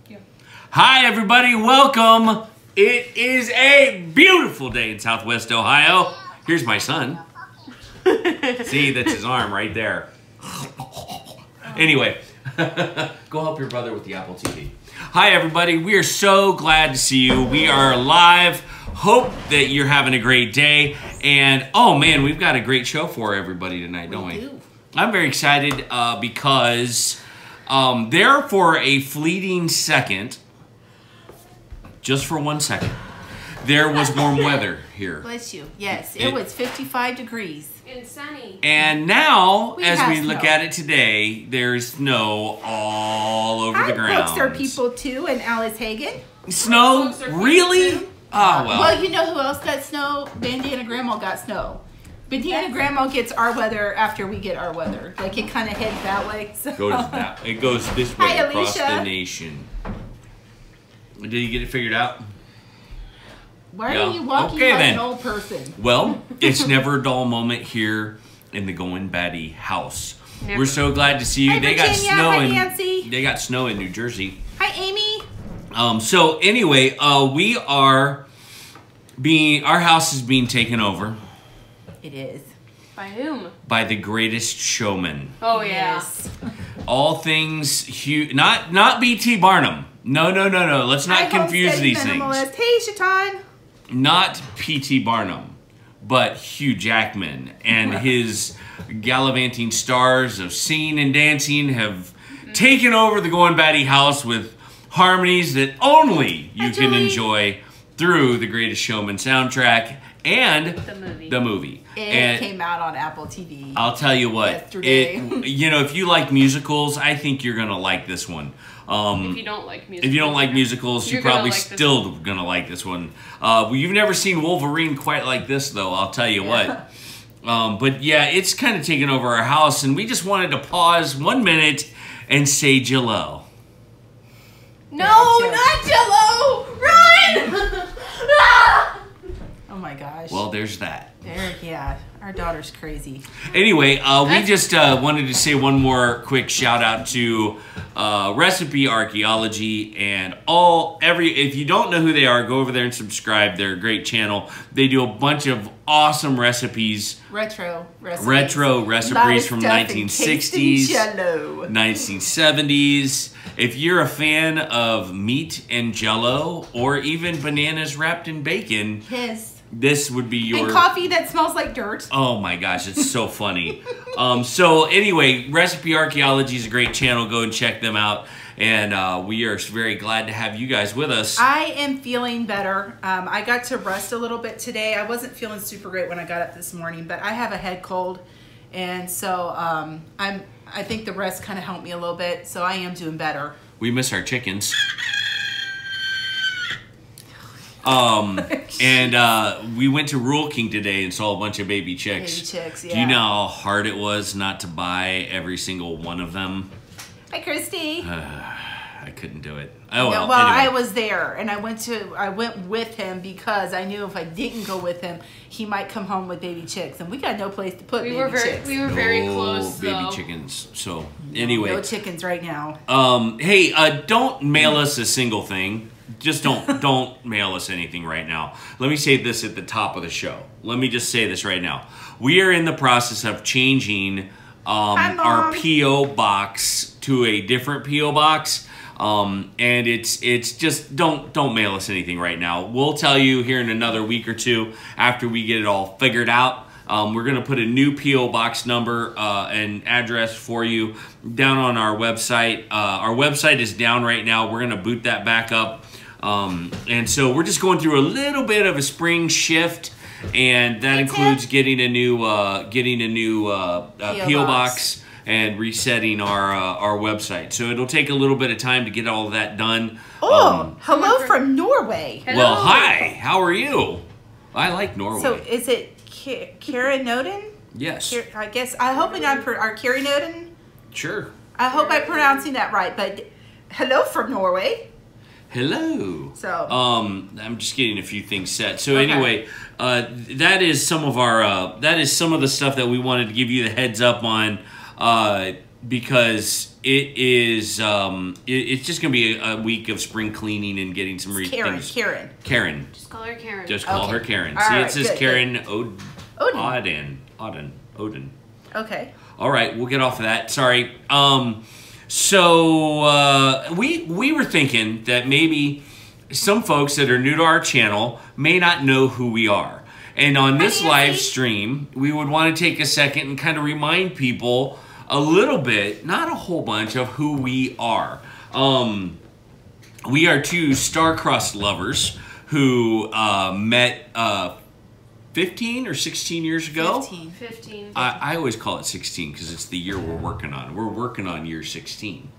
Yeah. Hi, everybody. Welcome. It is a beautiful day in Southwest Ohio. Here's my son. See, that's his arm right there. Anyway, go help your brother with the Apple TV. Hi, everybody. We are so glad to see you. We are live. Hope that you're having a great day. And, oh, man, we've got a great show for everybody tonight, don't we? I'm very excited because there for a fleeting second, just for 1 second, there was warm weather here. Bless you. Yes, it was 55 degrees. And sunny. And now, as we snow. look at it today, there's snow all over the ground. Folks are people too, and Alice Hagen. Snow? Really? Oh, well. Well, you know who else got snow? Bandana Grandma got snow. Bandana Grandma gets our weather after we get our weather. Like, it kind of heads that way. So. It goes this way Hi, across Alicia. the nation. Did you get it figured out? Why Yeah. are you walking Okay, like then. an old person? Well, it's never a dull moment here in the Goin Batty house. Never. We're so glad to see you. Hi, They got Virginia. snow Hi, in Nancy. They got snow in New Jersey. Hi, Amy. So anyway, we are our house is being taken over It is. By whom? by the greatest showman. Oh, yeah. Yes. All things huge, not B.T. Barnum. No. Let's not confuse these things. Hey, Shaitan. Not P.T. Barnum, but Hugh Jackman and his gallivanting stars of singing and dancing have taken over the Goin Batty house with harmonies that only you can enjoy through the Greatest Showman soundtrack and the movie. It came out on Apple TV. I'll tell you what, yesterday. if you like musicals, I think you're gonna like this one. If you don't like musicals. If you don't like musicals, you're probably still gonna like this one. You've never seen Wolverine quite like this, though. I'll tell you what. But yeah, it's kind of taken over our house, and we just wanted to pause 1 minute and say Jello. No, not Jello! Run! Oh my gosh. Well, there's that. Yeah, our daughter's crazy. Anyway, we just wanted to say one more quick shout out to Recipe Archaeology and if you don't know who they are, go over there and subscribe. They're a great channel. They do a bunch of awesome recipes. Retro recipes from 1960s, 1970s. If you're a fan of meat and Jello, or even bananas wrapped in bacon, this would be your... And coffee that smells like dirt. Oh my gosh, it's so funny. So anyway, Recipe Archaeology is a great channel. Go and check them out. And we are very glad to have you guys with us. I am feeling better. I got to rest a little bit today. I wasn't feeling super great when I got up this morning, but I have a head cold. And so I think the rest kind of helped me a little bit. So I am doing better. We miss our chickens. And we went to Rural King today and saw a bunch of baby chicks. Baby chicks, yeah. Do you know how hard it was not to buy every single one of them? Hi, Christy. I couldn't do it. Oh well. Well, anyway. I was there, and I went with him because I knew if I didn't go with him, he might come home with baby chicks, and we got no place to put baby chicks. We were very close, baby though. chickens. So anyway, no chickens right now. Hey, don't mail us a single thing. Just don't mail us anything right now. Let me say this at the top of the show. Let me just say this right now. We are in the process of changing our P.O. box to a different P.O. box. And it's just don't mail us anything right now. We'll tell you here in another week or two after we get it all figured out. We're going to put a new P.O. box number and address for you down on our website. Our website is down right now. We're going to boot that back up. And so we're just going through a little bit of a spring shift, and that includes getting a new P.O. box and resetting our website. So it'll take a little bit of time to get all of that done. Oh, hello from Norway. Hello. Well, hi. How are you? I like Norway. So is it Kara Noden? Yes. I guess I hope Kara Noden. Sure. I hope I'm pronouncing that right. But hello from Norway. Hello. So I'm just getting a few things set. So anyway, that is some of our some of the stuff that we wanted to give you the heads up on. because it is it's just gonna be a week of spring cleaning and getting some things. Karen. Just call her Karen. Just call her Karen. All See, right, it says good, Karen Odin. Odin. Okay. All right, we'll get off of that. Sorry. So we were thinking that maybe some folks that are new to our channel may not know who we are. And on this live stream, we would want to take a second and kind of remind people a little bit, not a whole bunch, of who we are. We are two star-crossed lovers who met 15 or 16 years ago. 15. I always call it 16 because it's the year we're working on. We're working on year 16.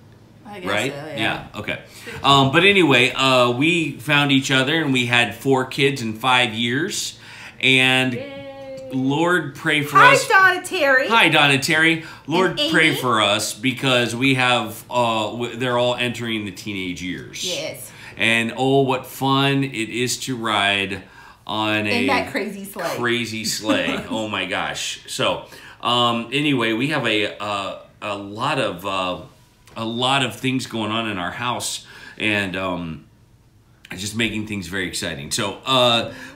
I guess Right? so, yeah. Okay. But anyway, we found each other and we had 4 kids in 5 years. And Yay. Lord, pray for us. Hi, Donna Terry. Hi, Donna Terry. Lord, And pray Amy? for us because we have, they're all entering the teenage years. Yes. And oh, what fun it is to ride on In that crazy sleigh. Crazy sleigh. Oh my gosh. So, anyway, we have a lot of things going on in our house, and just making things very exciting. So,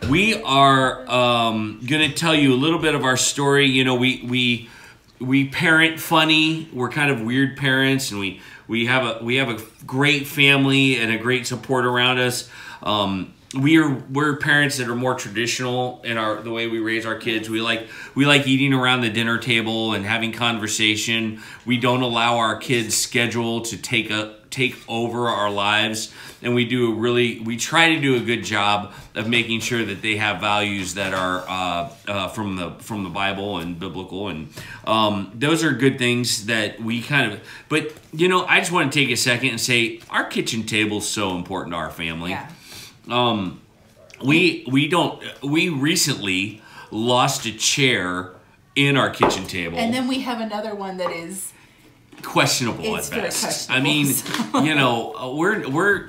we are going to tell you a little bit of our story. You know, we parent funny. We're kind of weird parents, and we have a great family and a great support around us. We're parents that are more traditional in the way we raise our kids. We like eating around the dinner table and having conversation. We don't allow our kids' schedule to take over our lives, and we try to do a good job of making sure that they have values that are from the Bible and biblical, and those are good things that we kind of. But you know, I just want to take a second and say our kitchen table is so important to our family. Yeah. We recently lost a chair in our kitchen table. And then we have another one that is questionable it's at very best. questionable, I mean, so. you know,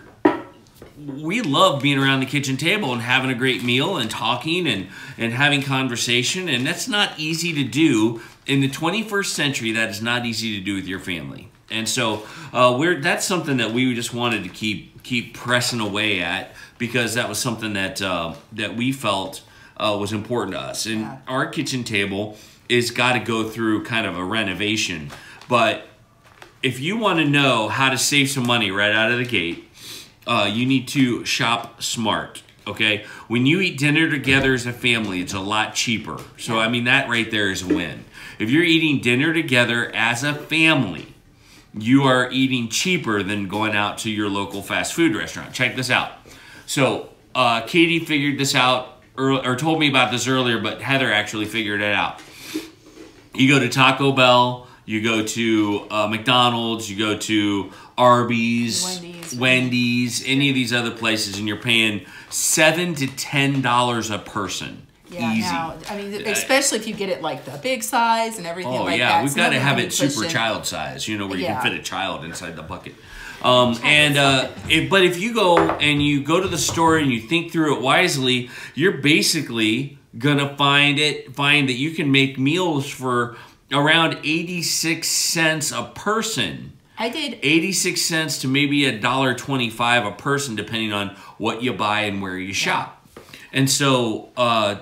we love being around the kitchen table and having a great meal and talking and having conversation, and that's not easy to do in the 21st century. That is not easy to do with your family. And so that's something that we just wanted to keep pressing away at, because that was something that we felt was important to us. And our kitchen table is got to go through kind of a renovation. But if you want to know how to save some money right out of the gate, you need to shop smart. Okay, when you eat dinner together as a family, it's a lot cheaper. So I mean, that right there is a win. If you're eating dinner together as a family, you are eating cheaper than going out to your local fast food restaurant. Check this out. So Katie figured this out, or told me about this earlier, but Heather actually figured it out. You go to Taco Bell, you go to McDonald's, you go to Arby's, Wendy's, any of these other places, and you're paying $7 to $10 a person. Yeah, easy. now, I mean, especially if you get it like the big size and everything like that. Oh yeah, we've got to have it pushing. super child size, you know, where you can fit a child inside the bucket. But if you go to the store and you think through it wisely, you're basically gonna find that you can make meals for around 86 cents a person. I did 86 cents to maybe $1.25 a person, depending on what you buy and where you shop. And so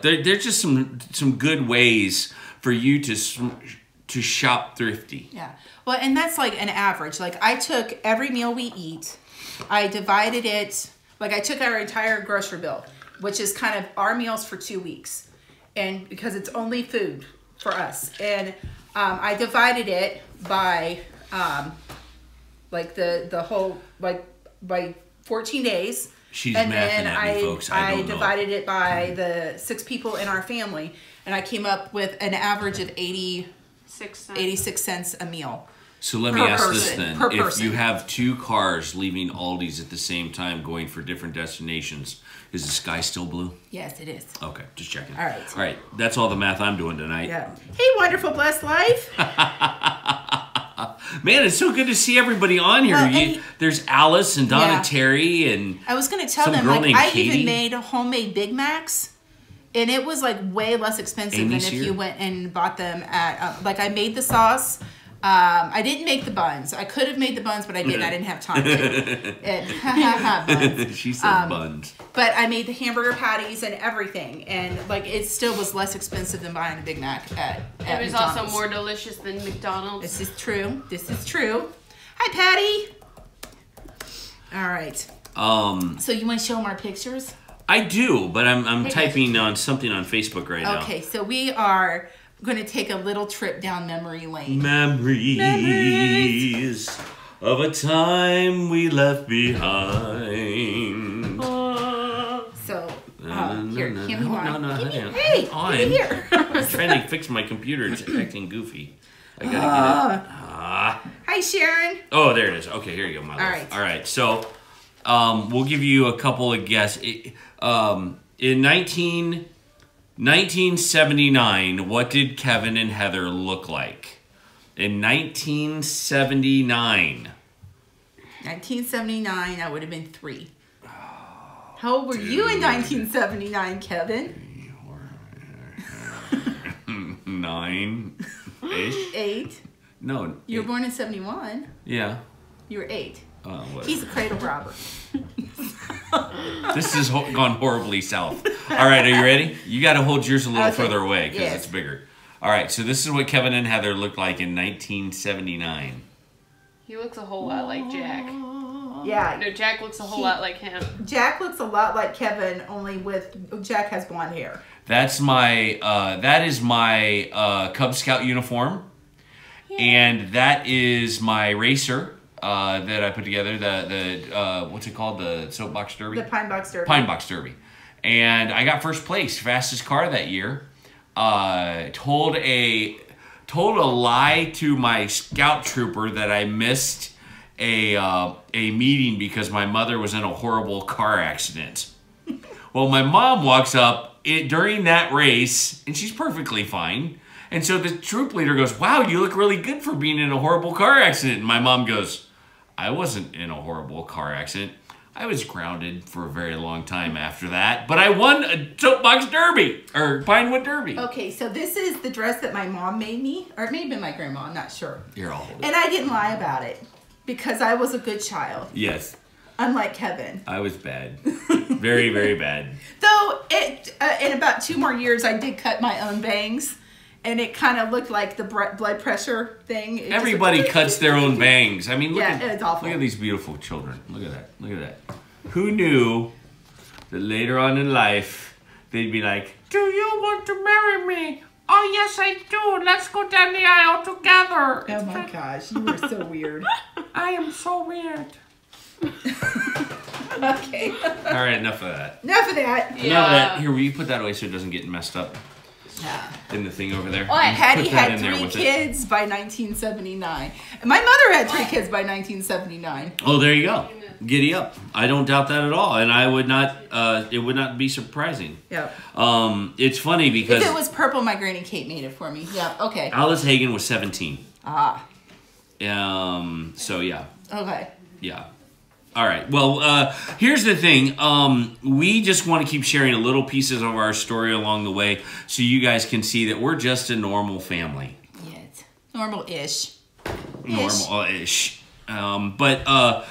there's just some good ways for you to shop thrifty. Yeah. Well, and that's like an average. Like I took every meal we eat, I divided it, like I took our entire grocery bill, which is kind of our meals for 2 weeks. And because it's only food for us. And I divided it by like the whole, like by 14 days. She's and mathing then at me, folks. I don't know. divided it by the 6 people in our family, and I came up with an average of 86 cents a meal. So let me ask this then. If you have 2 cars leaving Aldi's at the same time going for different destinations, is the sky still blue? Yes, it is. Okay, just checking. All right. All right, that's all the math I'm doing tonight. Yeah. Hey, wonderful, blessed life. Man, it's so good to see everybody on here. Well, there's Alice and Donna Terry and I was going to tell some them, girl like, named I Katie. even made homemade Big Macs, and it was like way less expensive Amy's than if here. you went and bought them at, like I made the sauce, I didn't make the buns. I could have made the buns, but I didn't. I didn't have time to. And, buns. She said buns. But I made the hamburger patties and everything, and like it still was less expensive than buying a Big Mac at It was McDonald's. also more delicious than McDonald's. This is true. This is true. Hi, Patty. All right. So you want to show them our pictures? I do, but I'm typing on something on Facebook right now. Okay, so we are going to take a little trip down memory lane. Memories of a time we left behind. So, here, hand me mine. No, Give me- hang on. Hey, give me here. I'm trying to fix my computer. It's acting goofy. I gotta get it. Hi, Sharon. Oh, there it is. Okay, here you go, my love. All right. So, we'll give you a couple of guesses. In 1979, what did Kevin and Heather look like? In 1979. 1979, I would have been 3. How old were you in 1979, Kevin? 9-ish. 8. No. You were born in 71. Yeah. You were 8. Whatever. He's a cradle robber. This has gone horribly south. All right, are you ready? You got to hold yours a little further away because Yes. it's bigger. All right, so this is what Kevin and Heather looked like in 1979. He looks a whole lot like Jack. Yeah. No, Jack looks a whole lot like him. Jack looks a lot like Kevin, only with Jack has blonde hair. That is my Cub Scout uniform, and that is my racer that I put together. The what's it called? The soapbox derby. The Pine Box Derby. Pine Box Derby, and I got first place, fastest car that year. Told a lie to my scout trooper that I missed a meeting because my mother was in a horrible car accident. Well, my mom walks up during that race, and she's perfectly fine. And so the troop leader goes, "Wow, you look really good for being in a horrible car accident." And my mom goes, "I wasn't in a horrible car accident. I was grounded for a very long time after that, but I won a soapbox derby, or Pinewood Derby." Okay, so this is the dress that my mom made me, or it may have been my grandma, I'm not sure. Here, I'll hold it. And I didn't lie about it because I was a good child, Yes, unlike Kevin. I was bad. Very, very bad. Though in about 2 more years, I did cut my own bangs, and it kind of looked like the blood pressure thing. It just Everybody looked- cuts their own bangs. I mean, look Yeah, it's awful. Look at these beautiful children. Look at that. Look at that. Who knew that later on in life, they'd be like, "Do you want to marry me? Oh, yes, I do. Let's go down the aisle together." Oh my gosh, you were so weird. I am so weird. Okay. All right, enough of that. Enough of that. Enough of that. Here, will you put that away so it doesn't get messed up in the thing over there? Patty Put that had in there 3 with it. kids by 1979. And my mother had 3 kids by 1979. Oh, there you go. Giddy up. I don't doubt that at all, and I would not. It would not be surprising. Yep. It's funny because If it was purple, my Granny Kate made it for me. Yeah. Okay. Alice Hagen was 17. Ah. So yeah. Okay. Yeah. All right. Well, here's the thing. We just want to keep sharing little pieces of our story along the way so you guys can see that we're just a normal family. Yeah. It's normal-ish. Normal-ish. But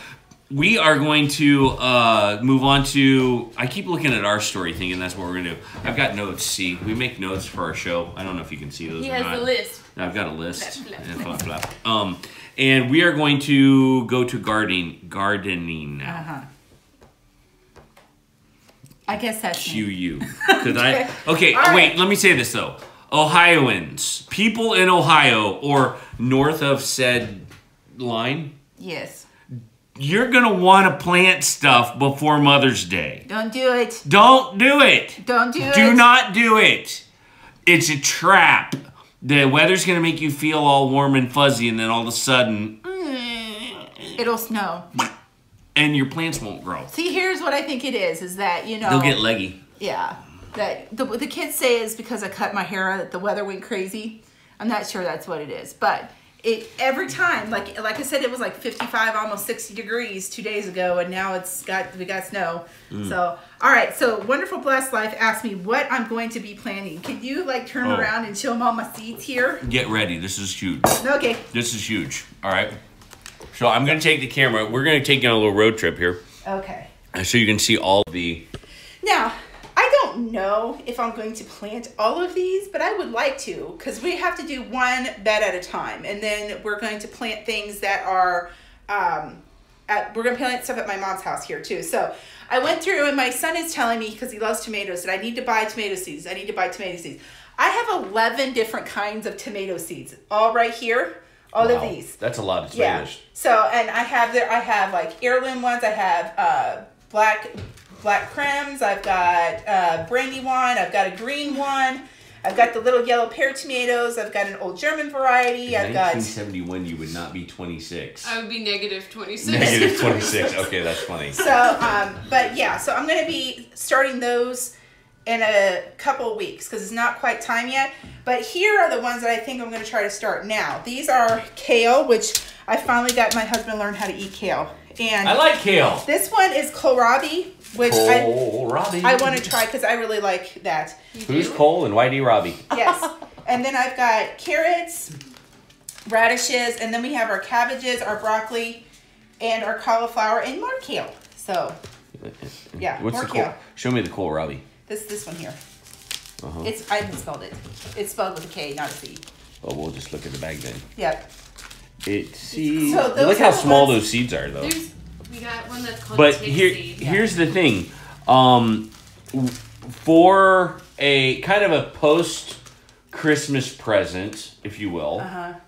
we are going to move on to... I keep looking at our story thinking that's what we're going to do. I've got notes. See, we make notes for our show. I don't know if you can see those He or has not. the list. I've got a list. Flap, flap, And flap, flap. And we are going to go to gardening now. Uh-huh. I guess that's me. QU. Okay, All wait, right. let me say this though. Ohioans, people in Ohio or north of said line, Yes. you're going to want to plant stuff before Mother's Day. Don't do it. Don't do it. Don't do it. Do not do it. It's a trap. The weather's going to make you feel all warm and fuzzy, and then all of a sudden, It'll snow. and your plants won't grow. See, here's what I think it is that, you know... They'll get leggy. Yeah. That the kids say is because I cut my hair that the weather went crazy. I'm not sure that's what it is. But every time, like I said, it was like 55, almost 60 degrees 2 days ago, and now we got snow. So, all right. So, Wonderful Blessed Life asked me what I'm going to be planting. Can you like turn around and show them all my seeds here? Get ready. This is huge. Okay. This is huge. All right. So I'm going to take the camera. We're going to take on a little road trip here. Okay. So you can see all the... Now, I don't know if I'm going to plant all of these, but I would like to, because we have to do one bed at a time. And then we're going to plant things that are, we're going to plant stuff at my mom's house here too. So I went through, and my son is telling me, because he loves tomatoes, that I need to buy tomato seeds. I need to buy tomato seeds. I have 11 different kinds of tomato seeds, all right here. All of these. That's a lot of tomatoes. Yeah. So, and I have like heirloom ones. I have black crims. I've got brandy one. I've got a green one. I've got the little yellow pear tomatoes. I've got an old German variety. In 1971, you would not be 26. I would be negative 26. Negative 26. Okay, that's funny. So, but yeah, so I'm going to be starting those in a couple of weeks because it's not quite time yet. But here are the ones that I think I'm going to try to start now. These are kale, which I finally got my husband to learn how to eat kale. And I like kale. This one is kohlrabi, which kohlrabi. I want to try because I really like that. Who's Cole and why do Robbie? Yes. And then I've got carrots, radishes, and then we have our cabbages, our broccoli, and our cauliflower, and more kale. So, yeah, what's more the kale. Show me the kohlrabi. This one here. I haven't spelled it. It's spelled with a K, not a C. Oh, we'll just look at the bag then. Yep. So look how small those seeds are, though. We got one that's called here's the thing. For a kind of a post-Christmas present, if you will,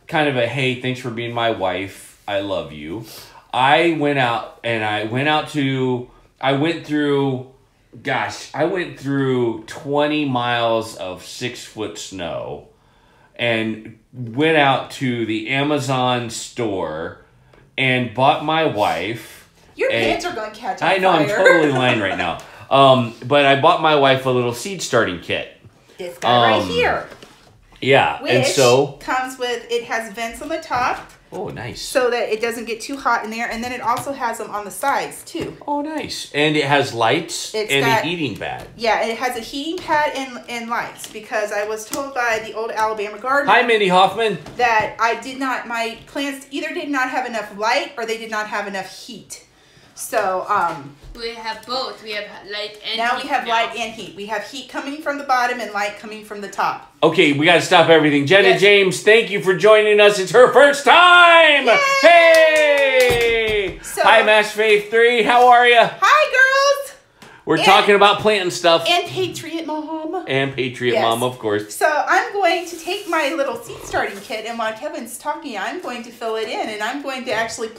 kind of a, hey, thanks for being my wife, I love you. I went through 20 miles of 6-foot snow and went out to the Amazon store and bought my wife. Your pants are going to catch on fire. I know, I'm totally lying right now. But I bought my wife a little seed starting kit. This guy right here. Yeah, which and so comes with, it has vents on the top. Oh, nice. So that it doesn't get too hot in there. And then it also has them on the sides, too. Oh, nice. And it has lights and a heating pad. Yeah, it has a heating pad and lights. Because I was told by the old Alabama gardener. Hi, Mindy Hoffman. That my plants either did not have enough light or they did not have enough heat. So, we have both. We have light and heat. Now we have light and heat. We have heat coming from the bottom and light coming from the top. Okay, we got to stop everything. Jenna James, thank you for joining us. It's her first time. Yay! Hey! So, hi, Mass Faith 3. How are you? Hi, girls. We're talking about planting stuff. And Patriot Mom. And Patriot Mom, of course. So I'm going to take my little seed starting kit, and while Kevin's talking, I'm going to fill it in, and I'm going to actually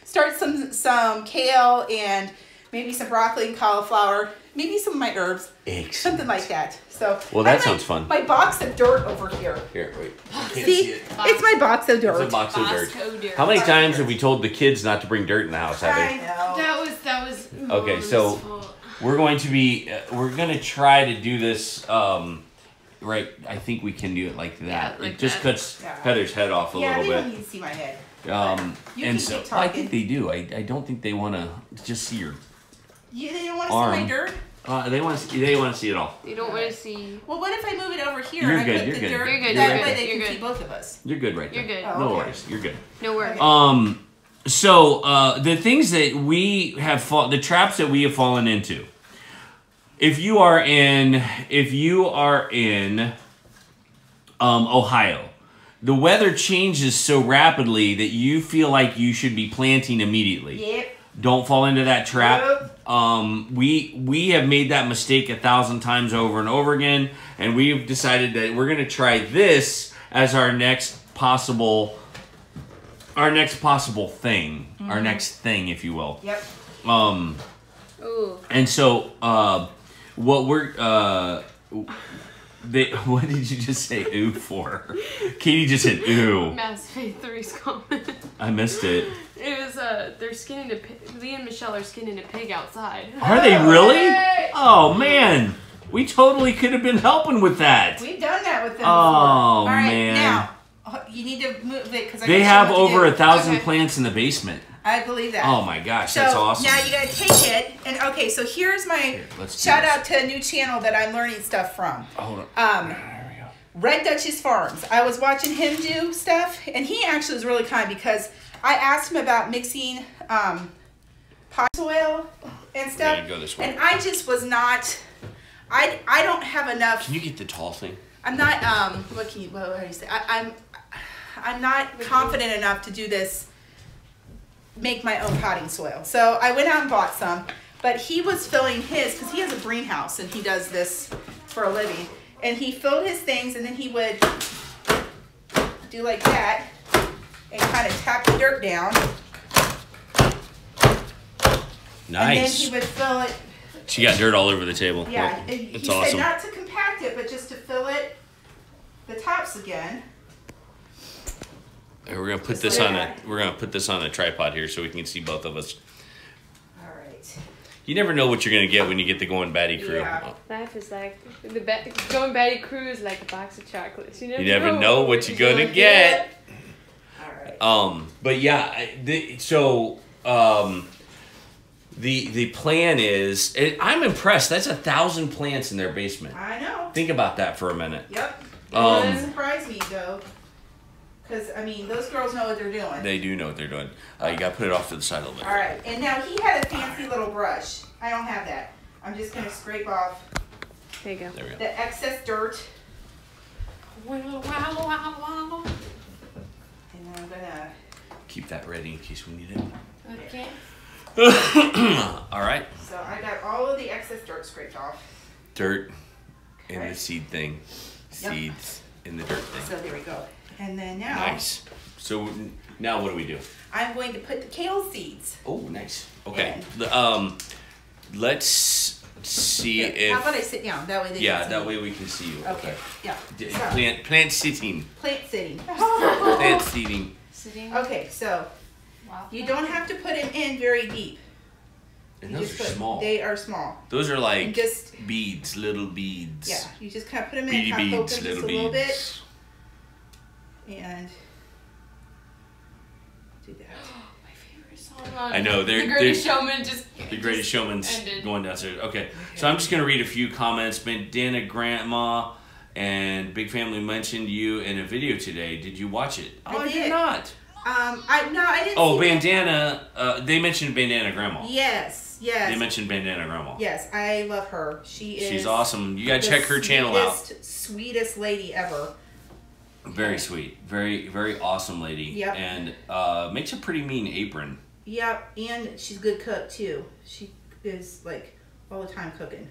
start some kale and maybe some broccoli and cauliflower, maybe some of my herbs, something like that. So well, that sounds fun. My box of dirt over here. Here, wait. See, it's my box of dirt. It's a box of dirt. How many times have we told the kids not to bring dirt in the house? I know. That was. Okay, so we're going to try to do this. Right, I think we can do it like that. Yeah, like it just cuts Heather's head off a little bit. Yeah, they don't need to see my head. And so I think they do. I don't think they want to just see your they don't want to arm. see my dirt? They want to see it all. You don't want to see. Well, what if I move it over here You're and good, I put you're the good. dirt? You're good. That way they can see both of us. You're good right there. You're good. Oh, no okay. worries. You're good. No worries. So the things that we have the traps that we have fallen into. If you are in Ohio, the weather changes so rapidly that you feel like you should be planting immediately. Yep. Don't fall into that trap. Yep. We have made that mistake 1,000 times over and over again, and we've decided that we're going to try this as our next possible thing, our next thing, if you will. Yep. Ooh. And so, what did you just say ooh for? Katie just said ooh. Mass Faith 3's comment. I missed it. It was they're skinning a pig. Lee and Michelle are skinning a pig outside. Are they really? Oh man, we totally could have been helping with that. We've done that with them before. Oh All right, man. Now, you need to move it because they have over 1,000 plants in the basement. I believe that. Oh my gosh, that's awesome. Now you gotta take it, and okay, so here's my shout out to a new channel that I'm learning stuff from. Hold on. There we go. Red Duchess Farms. I was watching him do stuff, and he actually was really kind because I asked him about mixing pot soil and stuff, Go this way. and I just was not. I don't have enough. Can you get the tall thing? I'm not. What do you say? I'm not confident enough to do this. Make my own potting soil. So I went out and bought some, but he was filling his because he has a greenhouse and he does this for a living. And he filled his things, and then he would do like that and kind of tap the dirt down. Nice. And then he would fill it. She got dirt all over the table. Yeah, Well, he that's said awesome. not to compact it, but just to fill it the tops again. And we're gonna put this on a tripod here so we can see both of us. All right. You never know what you're gonna get when you get the Goin Batty crew. Yeah. Life is like the Goin Batty crew is like a box of chocolates. You never know what you're gonna get. All right. But yeah, the plan is. I'm impressed. That's 1,000 plants in their basement. I know. Think about that for a minute. Yep. It doesn't surprise me though, because I mean those girls know what they're doing. They do know what they're doing. You gotta put it off to the side a little bit. All right, and now he had a fancy little brush. I don't have that. I'm just gonna scrape off There you go. There we go. the excess dirt, and then I'm gonna. Keep that ready in case we need it. Okay. All right. So I got all of the excess dirt scraped off. Dirt in Okay. the seed thing. Yep. Seeds in the dirt thing. So there we go. And then now Nice. So now what do we do? I'm going to put the kale seeds. Oh, nice. Okay. And- Let's see Here, if. how about I sit down? That way they Yeah, can see that me. way we can see you. Okay. Yeah. So, Plant sitting. plant sitting. Plant seeding. Sitting. Okay, so Wow. you don't have to put them in very deep. And You those just are put- small. They are small. Those are like And just beads, little beads. yeah, you just kind of put them in, Beady kind of poke beads, them just little a little bit, beads. and do that. My favorite song. I know, The Greatest Showman just. The Greatest just Showman's ended. going downstairs. Okay, so I'm just going to read a few comments. Bandana Grandma and Big Family mentioned you in a video today. Did you watch it? I Oh, I did. did not. I didn't. Oh, see that. Bandana. They mentioned Bandana Grandma. Yes, They yes, mentioned Bandana Grandma. yes. I love her. She's awesome. You got to the check her channel out. Sweetest lady ever. Very sweet. Very, very awesome lady. Yep. And makes a pretty mean apron. Yep, and she's a good cook too. She is like all the time cooking.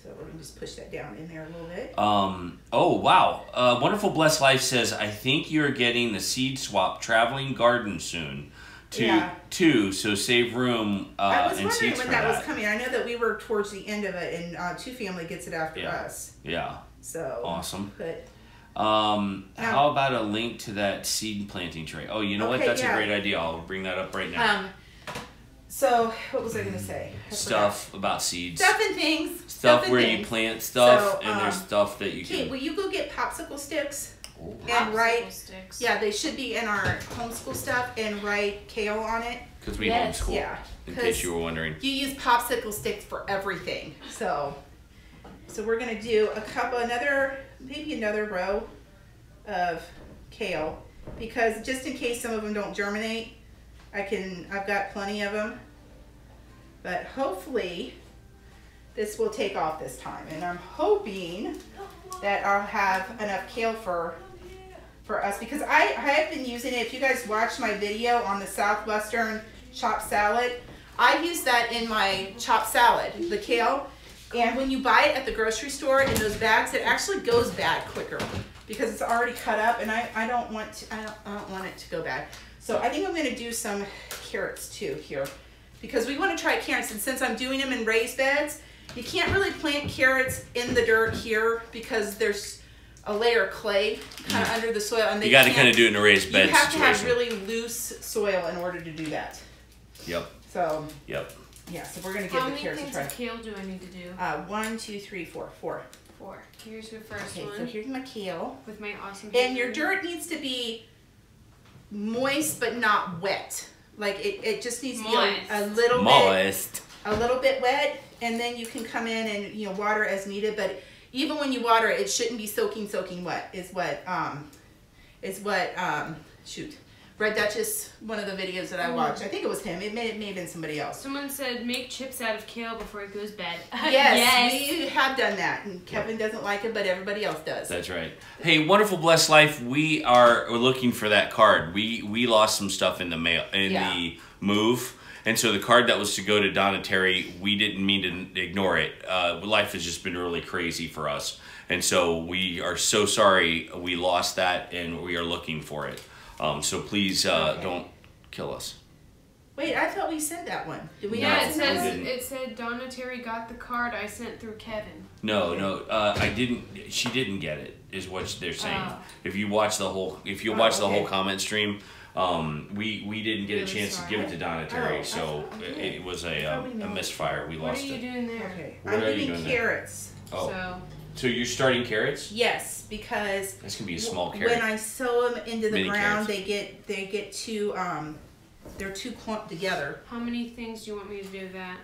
So we're gonna just push that down in there a little bit. Oh, wow. Wonderful Blessed Life says, I think you're getting the seed swap traveling garden soon. So save room I was and wondering seeds when for that was coming. I know that we were towards the end of it, and Two Family gets it after us. Yeah. So Awesome. But how about a link to that seed planting tray? Oh, you know what? Okay, That's yeah. a great idea. I'll bring that up right now. So what was I gonna say? I Stuff about seeds. forgot. Stuff and things. Stuff where and you things. plant stuff, So, and there's stuff that you Kate, can. will you go get popsicle sticks? Oh. And write. Popsicle sticks. Yeah, they should be in our homeschool stuff, and write kale on it. Because we Yes. homeschool. Yeah. In 'cause case you were wondering. You use popsicle sticks for everything. So we're gonna do maybe another row of kale, because just in case some of them don't germinate, I've got plenty of them. But hopefully this will take off this time, and I'm hoping that I'll have enough kale for us, because I have been using it. If you guys watched my video on the Southwestern chopped salad, I use that in my chopped salad, the kale. And when you buy it at the grocery store in those bags, it actually goes bad quicker because it's already cut up, and I don't want it to go bad. So I think I'm going to do some carrots too here, because we want to try carrots. And since I'm doing them in raised beds, you can't really plant carrots in the dirt here because there's a layer of clay kind of under the soil, and You got to kind of do it in a raised bed You have situation. to have really loose soil in order to do that. Yep. So Yep. yeah, so we're gonna give How the many carrots a things try. of kale do I need to do? 1, 2, 3, 4. 4. 4. Here's the first Okay, one. so here's my kale. With my awesome. And your dirt needs to be moist but not wet. Like it just needs to be a little bit wet, and then you can come in and water as needed. But even when you water it, it shouldn't be soaking wet. Shoot. Red Duchess, one of the videos that I watched. I think it was him. It may have been somebody else. Someone said make chips out of kale before it goes bad. Yes, we have done that. And Kevin doesn't like it, but everybody else does. That's right. Hey, Wonderful Blessed Life, we're looking for that card. We lost some stuff in the mail, the move. And so the card that was to go to Donna Terry, we didn't mean to ignore it. Life has just been really crazy for us. And so we are so sorry we lost that, and we are looking for it. So please don't kill us. Wait, I thought we said that one. Did we? Yeah, not it said Donna Terry got the card I sent through Kevin. No, I didn't. She didn't get it, is what they're saying. If you watch the whole, the whole comment stream, we didn't get a chance to give it to Donna Terry, so it was a misfire. We lost it. What are you doing there? Okay, I'm eating carrots. Oh. So you're starting carrots? Yes, because that's gonna be a small carrot. When I sow them into the ground, carrots. they get too they're too clumped together. How many things do you want me to do that?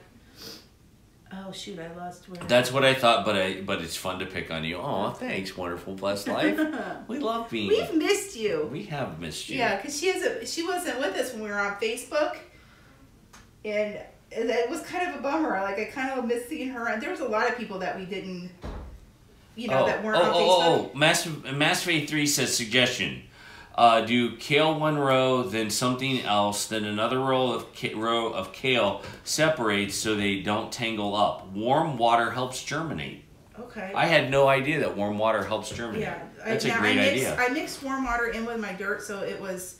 Oh shoot, I lost where. That's what I thought, but it's fun to pick on you. Oh, thanks, Wonderful Blessed Life. We love being. We've missed you. We have missed you. Yeah, because she wasn't with us when we were on Facebook, and it was kind of a bummer. Like I kind of missed seeing her. There was a lot of people that we didn't. That weren't on Facebook. Mass Faith 3 says suggestion. Do kale one row, then something else, then another row of kale separates so they don't tangle up. Warm water helps germinate. Okay. I had no idea that warm water helps germinate. Yeah, that's a great idea. I mixed warm water in with my dirt, so it was,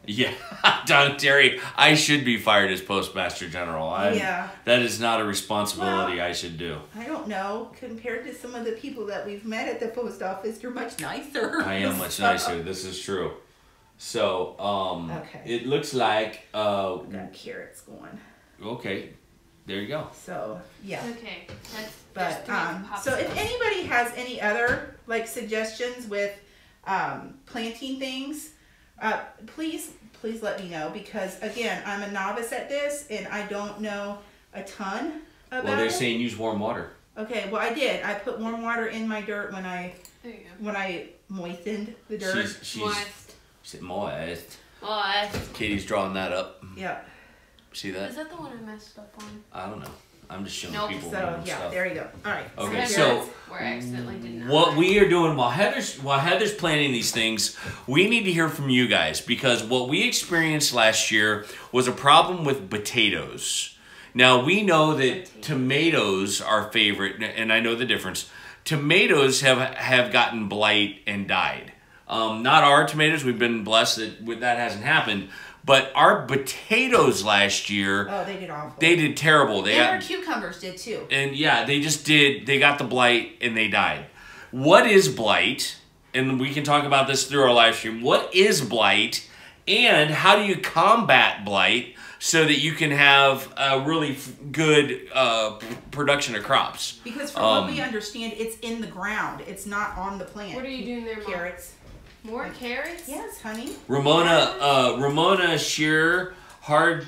Yeah, Don Terry, I should be fired as Postmaster General. That is not a responsibility I should do. I don't know. Compared to some of the people that we've met at the post office, you're much nicer. I am much nicer. This is true. So, it looks like... we got carrots going. Okay, there you go. So, yeah. Okay. So if anybody has any other, suggestions with planting things... please let me know, because again, I'm a novice at this and I don't know a ton about it. Well, they're saying use warm water. Okay, well I did. I put warm water in my dirt when I moistened the dirt. She's moist. Moist. Katie's drawing that up. Yeah. See that? Is that the one I messed up on? I don't know. I'm just showing people. So yeah, there you go. All right. Okay, so where I accidentally did not. What we are doing while Heather's planning these things, we need to hear from you guys, because what we experienced last year was a problem with potatoes. Now we know that tomatoes are favorite, and I know the difference. Tomatoes have gotten blight and died. Not our tomatoes. We've been blessed that hasn't happened. But our potatoes last year... Oh, they did awful. They did terrible. Our cucumbers did too. And yeah, they just did. They got the blight and they died. What is blight? And we can talk about this through our live stream. What is blight? And how do you combat blight so that you can have a really good production of crops? Because from what we understand, it's in the ground. It's not on the plant. What are you doing there, Mom? Carrots. More carrots? Yes, honey. Ramona shear hard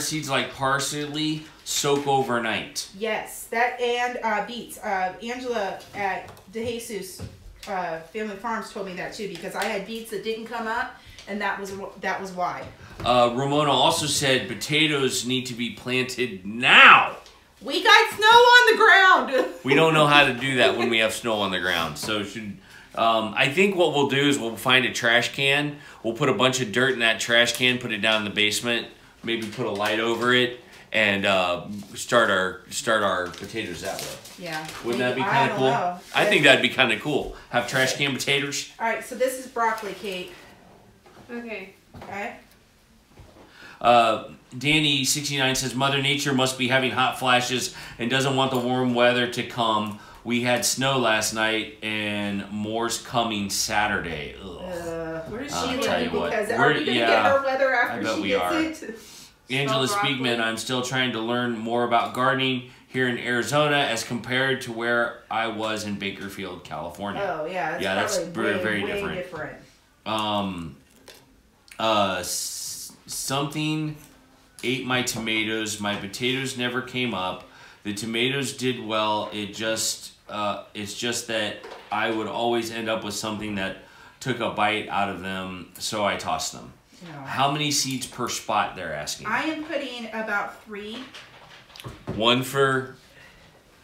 seeds like parsley soak overnight. Yes, that and beets. Angela at De Jesus Family Farms told me that too, because I had beets that didn't come up, and that was why. Ramona also said potatoes need to be planted now. We got snow on the ground. We don't know how to do that when we have snow on the ground, so I think what we'll do is we'll find a trash can. We'll put a bunch of dirt in that trash can, put it down in the basement, maybe put a light over it, and start our potatoes that way. Yeah. Wouldn't that be kind of cool? I think that'd be kind of cool. Have trash can potatoes. All right, so this is broccoli, Kate. Okay. Okay. Danny69 says, Mother Nature must be having hot flashes and doesn't want the warm weather to come. We had snow last night, and more's coming Saturday. Where does she live? Because are we going to get her weather after she gets it? Angela Speakman, I'm still trying to learn more about gardening. here in Arizona as compared to where I was in Bakersfield, California. Oh yeah, That's very, very way different. Something ate my tomatoes. My potatoes never came up. The tomatoes did well. It's just that I would always end up with something that took a bite out of them, so I tossed them. No. How many seeds per spot, they're asking? I am putting about 3. One for...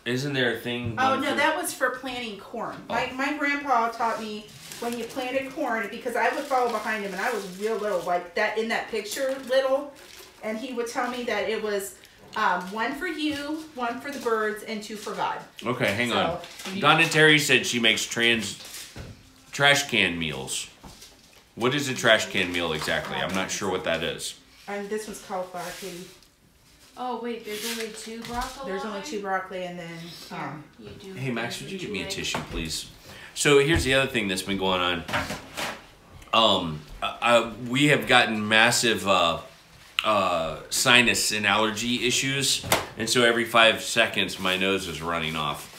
Isn't there a thing? Oh, no, that was for planting corn. Oh. My grandpa taught me when you planted corn, because I would follow behind him, and I was real little, like that in that picture, little, and he would tell me that it was 1 for you, 1 for the birds, and 2 for God. Okay, hang on. Donna Terry said she makes trash can meals. What is a trash can meal exactly? I'm not sure what that is. And this one's cauliflower, Katie. Oh wait, there's only 2 broccoli. There's only 2 broccoli, and then you do. Hey Max, would you give me a tissue, please? So here's the other thing that's been going on. We have gotten massive sinus and allergy issues, and so every 5 seconds my nose is running off.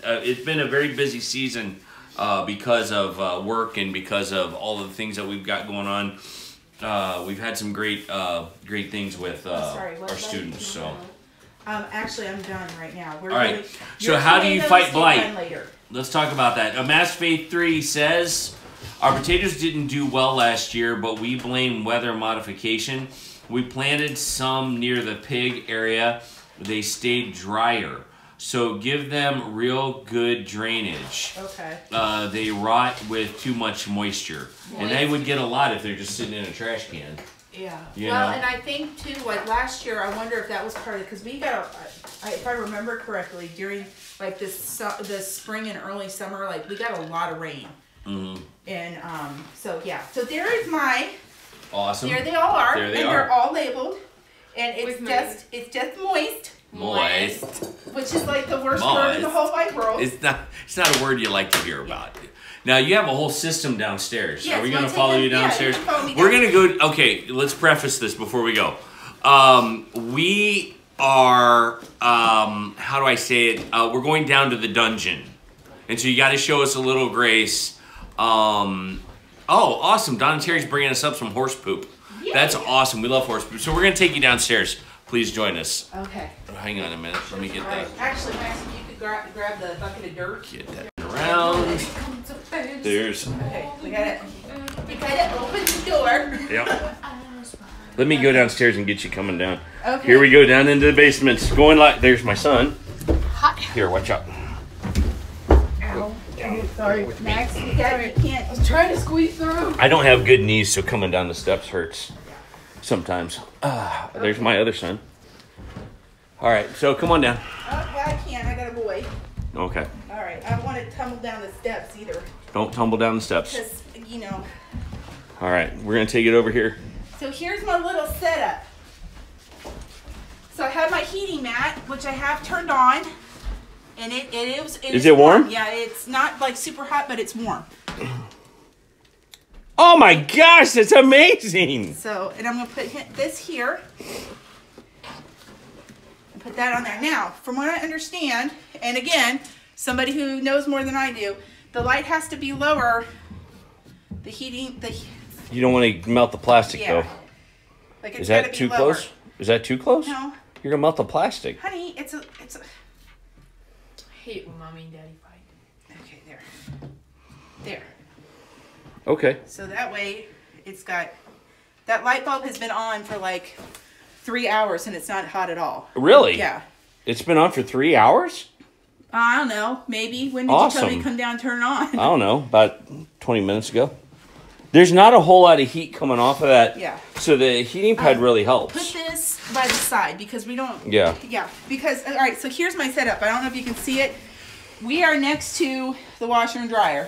It's been a very busy season because of work and because of all of the things that we've got going on. We've had some great things with our students. So actually, I'm done right now. All right. So how do you fight blight? Let's talk about that. Mass Faith 3 says, our potatoes didn't do well last year, but we blame weather modification. We planted some near the pig area. They stayed drier. So give them real good drainage. Okay. They rot with too much moisture. And they would get a lot if they're just sitting in a trash can. Yeah. You well, know? and I think too, like last year, I wonder if that was part of it, because we got, if I remember correctly, during like this spring and early summer, like we got a lot of rain. Mm-hmm. And so yeah, so there is my. Awesome. There they all are, there they and are. They're all labeled, and it's just moist. Moist. Which is like the worst word in the whole wide world. It's not a word you like to hear about. Now, you have a whole system downstairs. Yes, are we going to follow you downstairs? Yeah, you We're going to go... Okay, let's preface this before we go. We are... how do I say it? We're going down to the dungeon. And so you got to show us a little grace. Oh, awesome. Don and Terry's bringing us up some horse poop. Yay. That's awesome. We love horse poop. So we're going to take you downstairs. Please join us. Okay. Hang on a minute. Let me get that. Actually, Max, if you could grab the bucket of dirt. Get that around. There's... Okay, we gotta open the door. Yep. Let me go downstairs and get you coming down. Okay. Here we go down into the basements. Going like... There's my son. Hi. Here, watch out. Ow. Sorry, Max. You can't. I was trying to squeeze through. I don't have good knees, so coming down the steps hurts sometimes. There's my other son. All right, so come on down. I can't. I got a boy. Okay. All right. I don't want to tumble down the steps either. Don't tumble down the steps. Because, you know. All right, we're going to take it over here. So here's my little setup. So I have my heating mat, which I have turned on. And it is warm? Yeah, it's not like super hot, but it's warm. Oh my gosh, that's amazing. So, and I'm going to put this here. And put that on there. Now, from what I understand, and again, somebody who knows more than I do, the light has to be lower. The heating, you don't want to melt the plastic though. Like it's Is that too close? Is that too close? No. You're going to melt the plastic. Honey, it's a... I hate when mommy and daddy fight. Okay, there. Okay. So that way, it's got... That light bulb has been on for like 3 hours and it's not hot at all. Really? Yeah. It's been on for 3 hours? I don't know. Maybe. When did Awesome. you tell me to come down and turn it on? I don't know. About 20 minutes ago. There's not a whole lot of heat coming off of that. Yeah. So the heating pad really helps. Put this by the side because we don't... Yeah. Yeah. Because, all right, so here's my setup. I don't know if you can see it. We are next to the washer and dryer.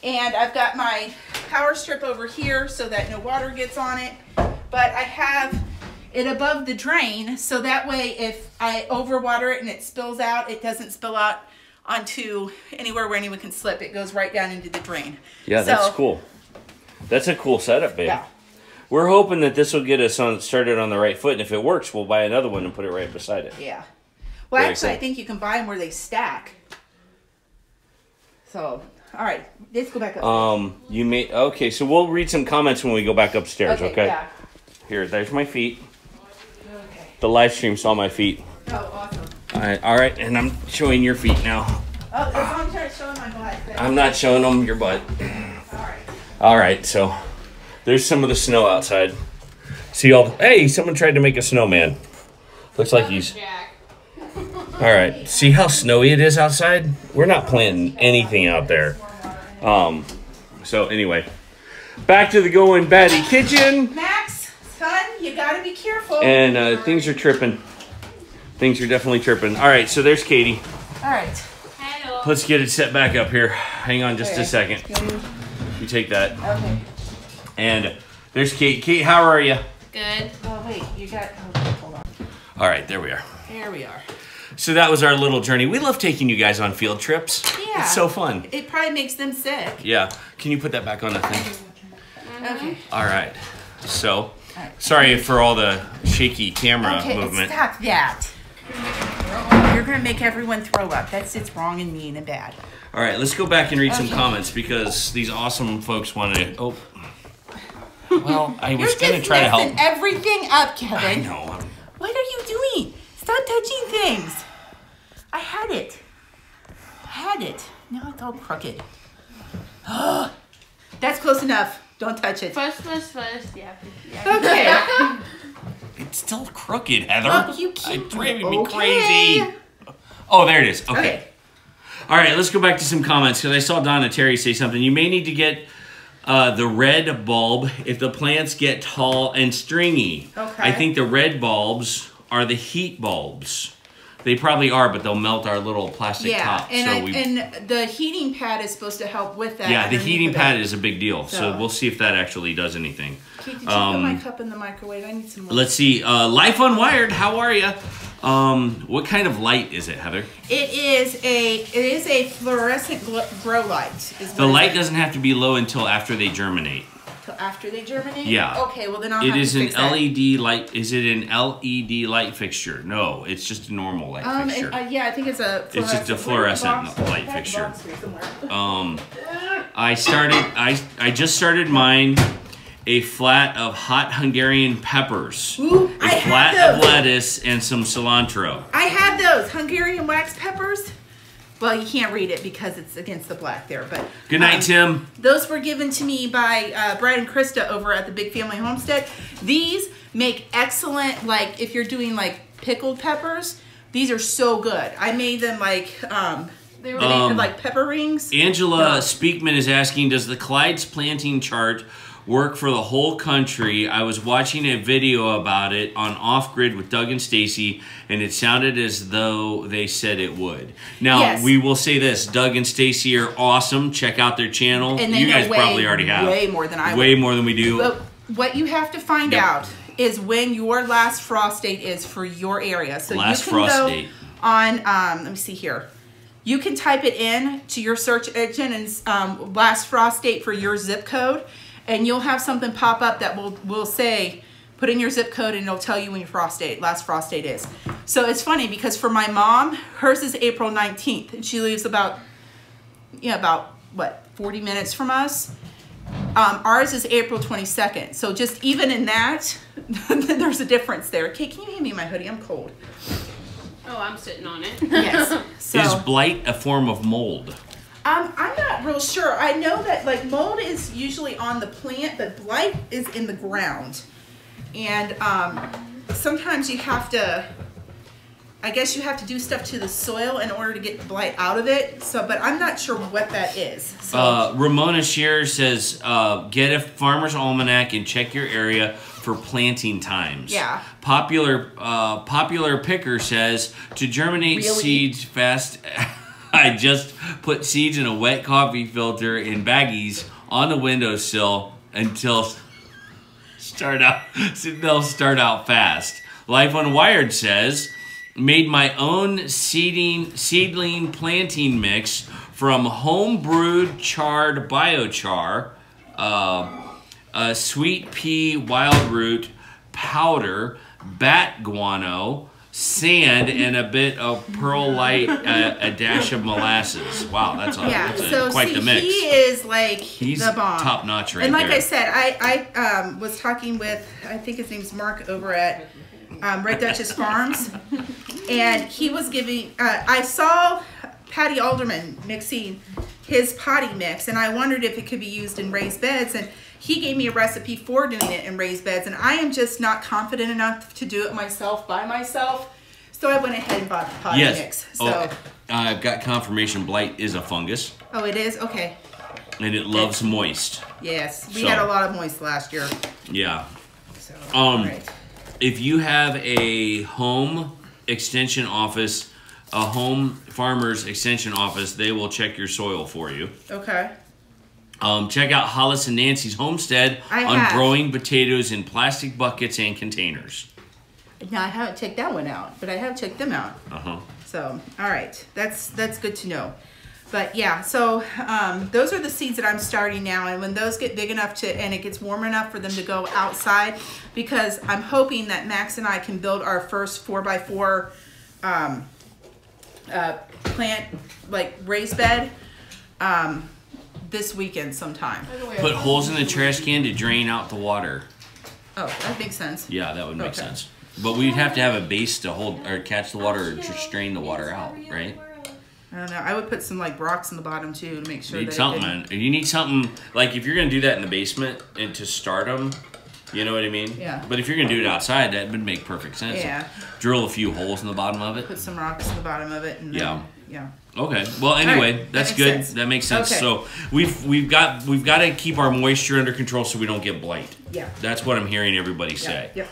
And I've got my power strip over here so that no water gets on it. But I have it above the drain so that way if I overwater it and it spills out, it doesn't spill out onto anywhere where anyone can slip. It goes right down into the drain. Yeah, that's cool. That's a cool setup, babe. Yeah. We're hoping that this will get us started on the right foot, and if it works, we'll buy another one and put it right beside it. Yeah. Well, Very actually, I simple. think you can buy them where they stack. So, all right, let's go back up. You may okay. So we'll read some comments when we go back upstairs. Okay. Yeah. Here, there's my feet. Okay. The live stream saw my feet. Oh, awesome. All right, and I'm showing your feet now. Oh, as long as you're showing my butt. I'm not showing them your butt. All right. All right, so there's some of the snow outside. See all? Hey, someone tried to make a snowman. Looks like he's. Jack. All right. See how snowy it is outside? We're not planting anything out there. So anyway, back to the Goin Batty kitchen. Max, son, you gotta be careful. And things are tripping. Things are definitely tripping. All right, so there's Katie. All right. Hello. Let's get it set back up here. Hang on just a second. You take that. Okay. And there's Kate. Kate, how are you? Good. Oh, wait, you got, hold on. All right, there we are. There we are. So that was our little journey. We love taking you guys on field trips. Yeah. It's so fun. It probably makes them sick. Yeah. Can you put that back on the thing? Okay. All right. So, sorry for all the shaky camera Okay, movement. stop that. You're gonna make everyone throw up. It's wrong and mean and bad. All right, let's go back and read some comments because these awesome folks wanted to. Oh. Well, I was going to try to help. You're just messing everything up, Kevin. I know. What are you doing? Stop touching things. I had it. Now it's all crooked. That's close enough. Don't touch it. First. Yeah. Okay. It's still crooked, Heather. Oh, you keep It's driving me okay. crazy. Oh, there it is. Okay. Okay. All right, let's go back to some comments because I saw Donna Terry say something. You may need to get the red bulb if the plants get tall and stringy. Okay. I think the red bulbs are the heat bulbs. They probably are, but they'll melt our little plastic top. And, and the heating pad is supposed to help with that. Yeah, the heating pad is. is a big deal. So So- we'll see if that actually does anything. Kate, did you put my cup in the microwave? I need some more. Let's see. Life Unwired, how are you? What kind of light is it, Heather? It is a fluorescent grow light. Is The what light it is. doesn't have to be low until after they germinate. Till after they germinate? Yeah. Okay, well then I'll It have is to an fix that. LED light. Is it an LED light fixture? No, it's just a normal light fixture. Yeah, I think it's a It's just a fluorescent light fixture. I just started mine a flat of hot Hungarian peppers, Ooh, a I had flat of those. lettuce, and some cilantro. I have those Hungarian wax peppers. Well, you can't read it because it's against the black there. But Good night, Tim. those were given to me by Brad and Krista over at the Big Family Homestead. These make excellent, like if you're doing like pickled peppers. These are so good. I made them like they were like pepper rings. Angela Speakman is asking, does the Clyde's planting chart work for the whole country? I was watching a video about it on Off Grid with Doug and Stacy, and it sounded as though they said it would. Now, Yes. we will say this. Doug and Stacy are awesome. Check out their channel. And they you know guys way, probably already have. way more than I would. Way more than we do. But what you have to find Yep. out is when your last frost date is for your area. So Last you can frost go date. on, let me see here. You can type it in to your search engine and last frost date for your zip code, and you'll have something pop up that will say, put in your zip code and it'll tell you when your last frost date is. So it's funny because for my mom, hers is April 19th, and she lives about what, 40 minutes from us. Ours is April 22nd. So just even in that, there's a difference there. Okay, can you hand me my hoodie? I'm cold. Oh, I'm sitting on it. Yes. So, Is blight a form of mold? I'm not real sure. I know that like mold is usually on the plant, but blight is in the ground. And sometimes you have to, I guess you have to do stuff to the soil in order to get the blight out of it. So, but I'm not sure what that is. So, Ramona Shearer says, get a farmer's almanac and check your area for planting times. Yeah. Popular Picker says, to germinate Really? seeds fast, I just put seeds in a wet coffee filter in baggies on the windowsill until they'll start out fast. Life Unwired says, made my own seedling planting mix from home brewed charred biochar, sweet pea wild root powder, bat guano, sand, and a bit of pearl light, a dash of molasses. Wow, that's quite the mix. He is like He's the bomb. top notch right there. And like there. I said, I was talking with, I think his name's Mark over at Red Duchess Farms, and he was giving, I saw Patty Alderman mixing his potty mix, and I wondered if it could be used in raised beds, and he gave me a recipe for doing it in raised beds, and I am just not confident enough to do it myself by myself, so I went ahead and bought the potty mix. So I've got confirmation blight is a fungus. Oh, it is? Okay. And it loves moist. Yes, we had a lot of moist last year. Yeah. So, all right. If you have a home extension office, a home farmer's extension office, they will check your soil for you. Okay. Check out Hollis and Nancy's Homestead on growing potatoes in plastic buckets and containers. Now, I haven't checked that one out, but I have checked them out. Uh-huh. So, all right. That's good to know. But yeah, so those are the seeds that I'm starting now, and when those get big enough and it gets warm enough for them to go outside, because I'm hoping that Max and I can build our first 4x4 plant, like raised bed, this weekend sometime. Put holes in the trash can to drain out the water. Oh, that makes sense. Yeah, that would make sense. But we'd have to have a base to hold or catch the water or just strain the water out, right? I don't know. I would put some like rocks in the bottom too to make sure. You need something. You need something like if you're gonna do that in the basement and to start them, you know what I mean? Yeah. But if you're gonna do it outside, that would make perfect sense. Yeah. Drill a few holes in the bottom of it. Put some rocks in the bottom of it. And then, yeah. Okay. Well, anyway, right. that's good. Sense. That makes sense. Okay. So we've got to keep our moisture under control so we don't get blight. Yeah. That's what I'm hearing everybody say. Yep.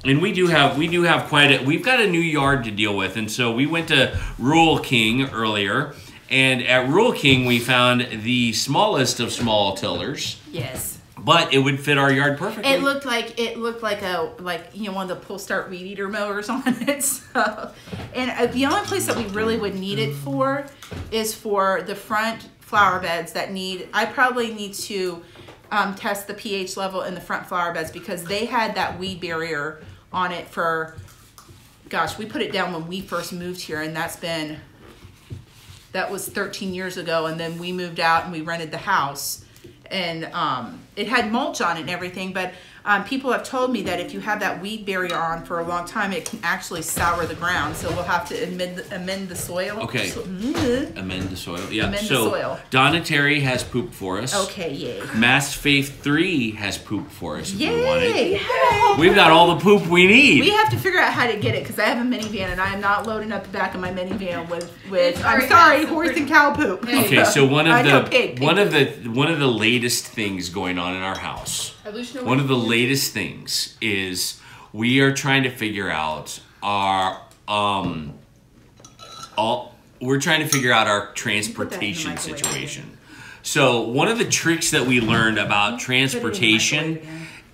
And we've got a new yard to deal with, and so we went to Rural King earlier, and at Rural King we found the smallest of small tillers. Yes. But it would fit our yard perfectly. It looked like one of the pull start weed eater mowers on it. So, and the only place that we really would need it for is for the front flower beds that need. I probably need to test the pH level in the front flower beds because they had that weed barrier on it for. Gosh, we put it down when we first moved here, and that was 13 years ago. And then we moved out and we rented the house. And it had mulch on it and everything, but people have told me that if you have that weed barrier on for a long time, it can actually sour the ground. So we'll have to amend the soil. Okay. Amend the soil. Yeah. Amend the soil. Donna Terry has pooped for us. Okay, yay. Masked Faith 3 has pooped for us if yay. we want it. We've got all the poop we need. We have to figure out how to get it because I have a minivan and I am not loading up the back of my minivan with I'm sorry, horse and cow poop. Okay, so one of the latest things going on in our house. One of the latest things is we are trying to figure out our transportation situation. So one of the tricks that we learned about transportation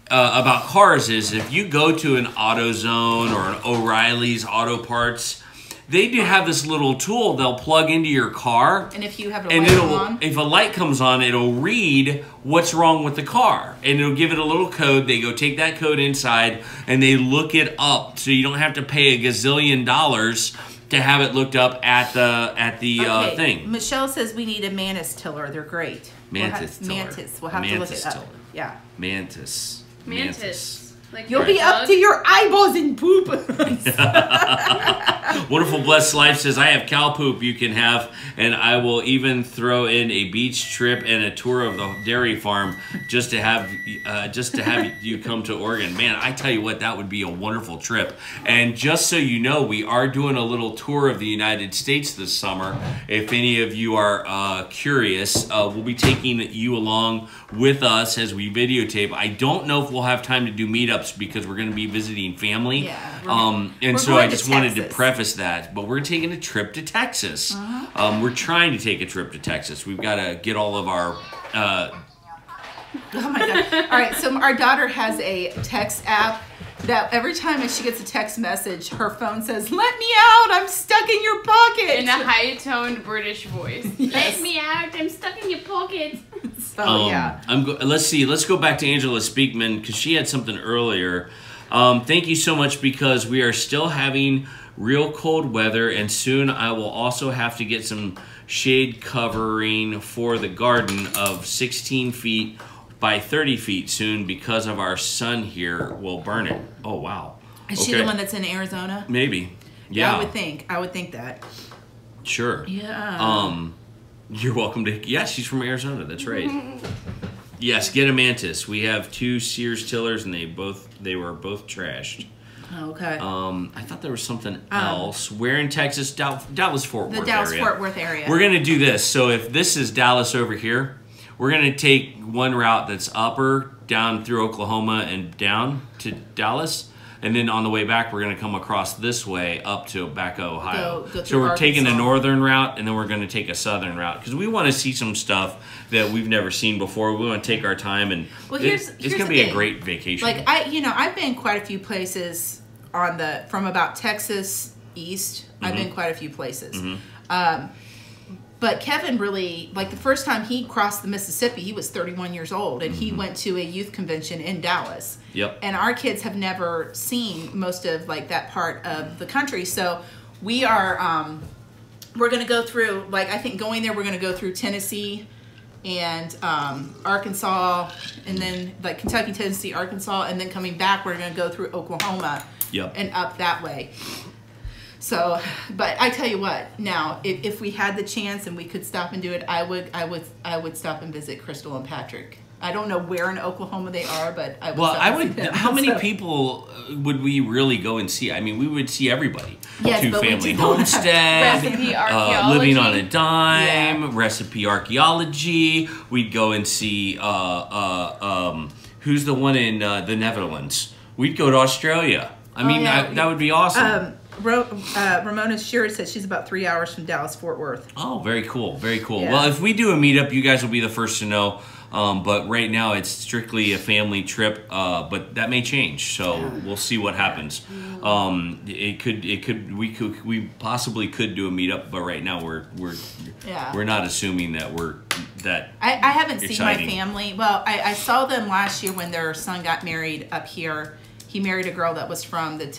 about cars is if you go to an AutoZone or an O'Reilly's Auto Parts, they do have this little tool they'll plug into your car. And if you have a light on? If a light comes on, it'll read what's wrong with the car. And it'll give it a little code. They go take that code inside and they look it up so you don't have to pay a gazillion dollars to have it looked up at the thing. Michelle says we need a Mantis tiller. They're great. Mantis tiller. Mantis. We'll have to look it up. Tiller. Yeah. Mantis. Like you'll be up to your eyeballs in poop. Wonderful Blessed Life says, I have cow poop you can have, and I will even throw in a beach trip and a tour of the dairy farm just to have you come to Oregon. Man, I tell you what, that would be a wonderful trip. And just so you know, we are doing a little tour of the United States this summer. If any of you are curious, we'll be taking you along with us as we videotape. I don't know if we'll have time to do meetups because we're going to be visiting family. Yeah, and so I just wanted to preface that. But we're taking a trip to Texas. We're trying to take a trip to Texas. We've got to get all of our... Oh my God. All right, so our daughter has a text app that every time she gets a text message, her phone says, "Let me out, I'm stuck in your pocket." In a high-toned British voice. Yes. Let me out, I'm stuck in your pocket. So, yeah. Let's see. Let's go back to Angela Speakman because she had something earlier. Thank you so much, because we are still having real cold weather, and soon I will also have to get some shade covering for the garden of 16 feet by 30 feet soon, because of our sun here will burn it. Oh, wow. Is she the one that's in Arizona? Maybe. Yeah. I would think that. Sure. Yeah. You're welcome to. Yeah, she's from Arizona. That's right. Yes, get a mantis. We have 2 Sears tillers, and they were both trashed. Okay. I thought there was something else. Where in Texas? Dallas-Fort Worth area. The Dallas-Fort Worth area. We're gonna do this. So if this is Dallas over here, we're gonna take one route that's upper down through Oklahoma and down to Dallas. And then on the way back, we're going to come across this way up to back Ohio. Go so we're Arkansas. taking a northern route, and then we're going to take a southern route, because we want to see some stuff that we've never seen before. We want to take our time, and it's going to be a great vacation. Like I've been quite a few places from about Texas east. I've been quite a few places. But Kevin really, like the first time he crossed the Mississippi, he was 31 years old, and he went to a youth convention in Dallas. Yep. And our kids have never seen most of like that part of the country. So we are, we're going to go through, like I think going there, we're going to go through Tennessee and Arkansas, and then like Kentucky, Tennessee, Arkansas, and then coming back, we're going to go through Oklahoma and up that way. So, but I tell you what, now, if we had the chance and we could stop and do it, I would stop and visit Crystal and Patrick. I don't know where in Oklahoma they are, but I would. Well, I would. How many people would we really go and see? I mean, we would see everybody. Yes, but Two-family we don't homestead, Recipe archaeology. living on a dime, recipe archaeology. We'd go and see who's the one in the Netherlands. We'd go to Australia. I mean, that would be awesome. Ramona Shearer said she's about 3 hours from Dallas-Fort Worth. Oh, very cool. Very cool. Yeah. Well, if we do a meetup, you guys will be the first to know. But right now it's strictly a family trip, but that may change. So we'll see what happens. We possibly could do a meetup, but right now we're not assuming that we're that. I haven't exciting. seen my family. Well, I saw them last year when their son got married up here. He married a girl that was from the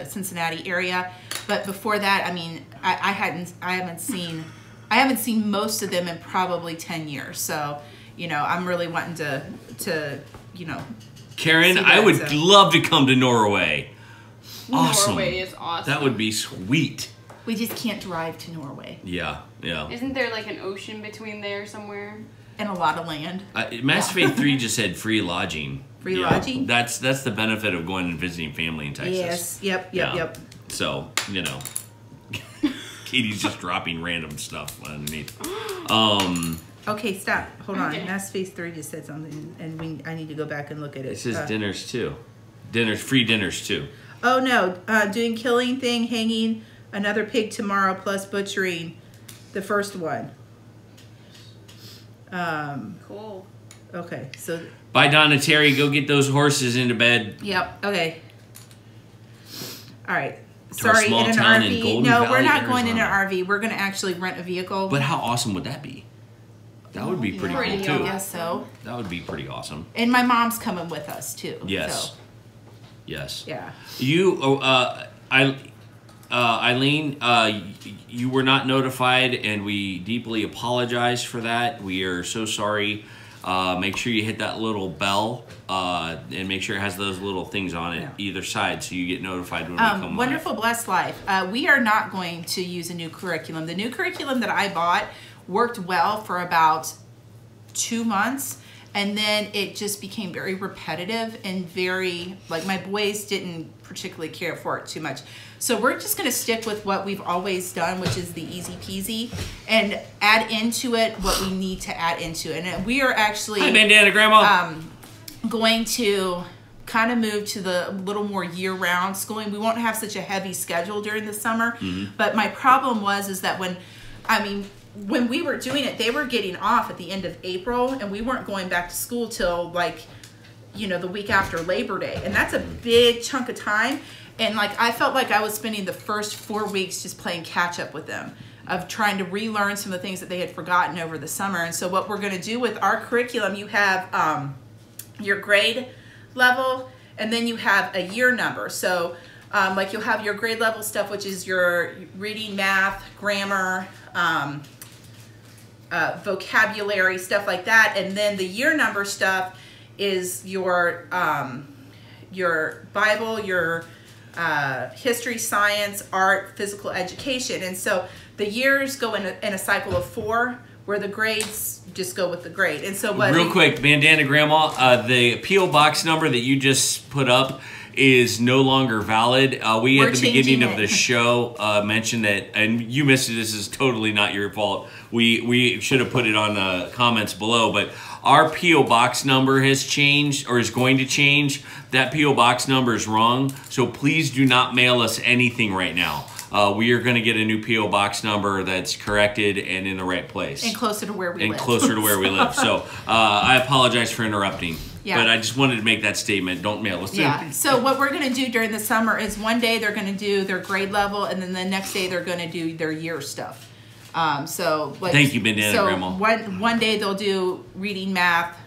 Cincinnati area, but before that, I mean, I haven't seen most of them in probably 10 years. So, you know, I'm really wanting to you know. Karen, I would love to come to Norway. Awesome. Norway is awesome. That would be sweet. We just can't drive to Norway. Yeah. Isn't there like an ocean between there somewhere? And a lot of land. Mass Faith 3 just said free lodging. Free lodging? That's the benefit of going and visiting family in Texas. Yes. Yep. So, you know, Katie's just dropping random stuff underneath. Okay, stop. Hold on. Mass Faith 3 just said something, and I need to go back and look at it. It says dinners too. Free dinners too. Oh no, doing killing thing, hanging another pig tomorrow plus butchering the first one. Cool. Okay, so. Bye, Donna Terry. Go get those horses into bed. Yep. Okay. All right. To a Sorry, small in an town RV. in Golden No, Valley, we're not going in Arizona. an RV. We're going to actually rent a vehicle. But how awesome would that be? That would be pretty cool Pretty too. I guess so. That would be pretty awesome. And my mom's coming with us too. Yes. So, Yes. yeah. Eileen, you were not notified, and we deeply apologize for that. We are so sorry. Make sure you hit that little bell, and make sure it has those little things on it either side, so you get notified when we come Wonderful Blessed Life. We are not going to use a new curriculum. The new curriculum that I bought worked well for about 2 months, and then it just became very repetitive and very, like, my boys didn't particularly care for it too much. So we're just going to stick with what we've always done, which is the easy peasy, and add into it what we need to add into it. And we are actually Hi, Bandana Grandma. Going to kind of move to the little more year-round schooling. We won't have such a heavy schedule during the summer. But my problem is that when we were doing it, they were getting off at the end of April, and we weren't going back to school till, like, you know, the week after Labor Day. And that's a big chunk of time. And, like, I felt like I was spending the first 4 weeks just playing catch-up with them, of trying to relearn some of the things that they had forgotten over the summer. And so what we're going to do with our curriculum, you have your grade level, and then you have a year number. So like you'll have your grade level stuff, which is your reading, math, grammar, vocabulary, stuff like that. And then the year number stuff is your Bible, your history, science, art, physical education. And so the years go in a cycle of 4, where the grades just go with the grade. And so what? Real quick, Bandana Grandma, the P.O. Box number that you just put up is no longer valid. We at the beginning of the show mentioned that, and you missed it. This is totally not your fault. We should have put it on the comments below, but our P.O. Box number has changed, or is going to change. That P.O. Box number is wrong, so please do not mail us anything right now. We are going to get a new P.O. Box number that's corrected and in the right place. And closer to where we live. And closer to where we live. So I apologize for interrupting. Yeah. But I just wanted to make that statement. Don't mail us. Yeah. So what we're going to do during the summer is one day they're going to do their grade level, and then the next day they're going to do their year stuff. So like, thank you, Bandana Grandma. One day they'll do reading, math,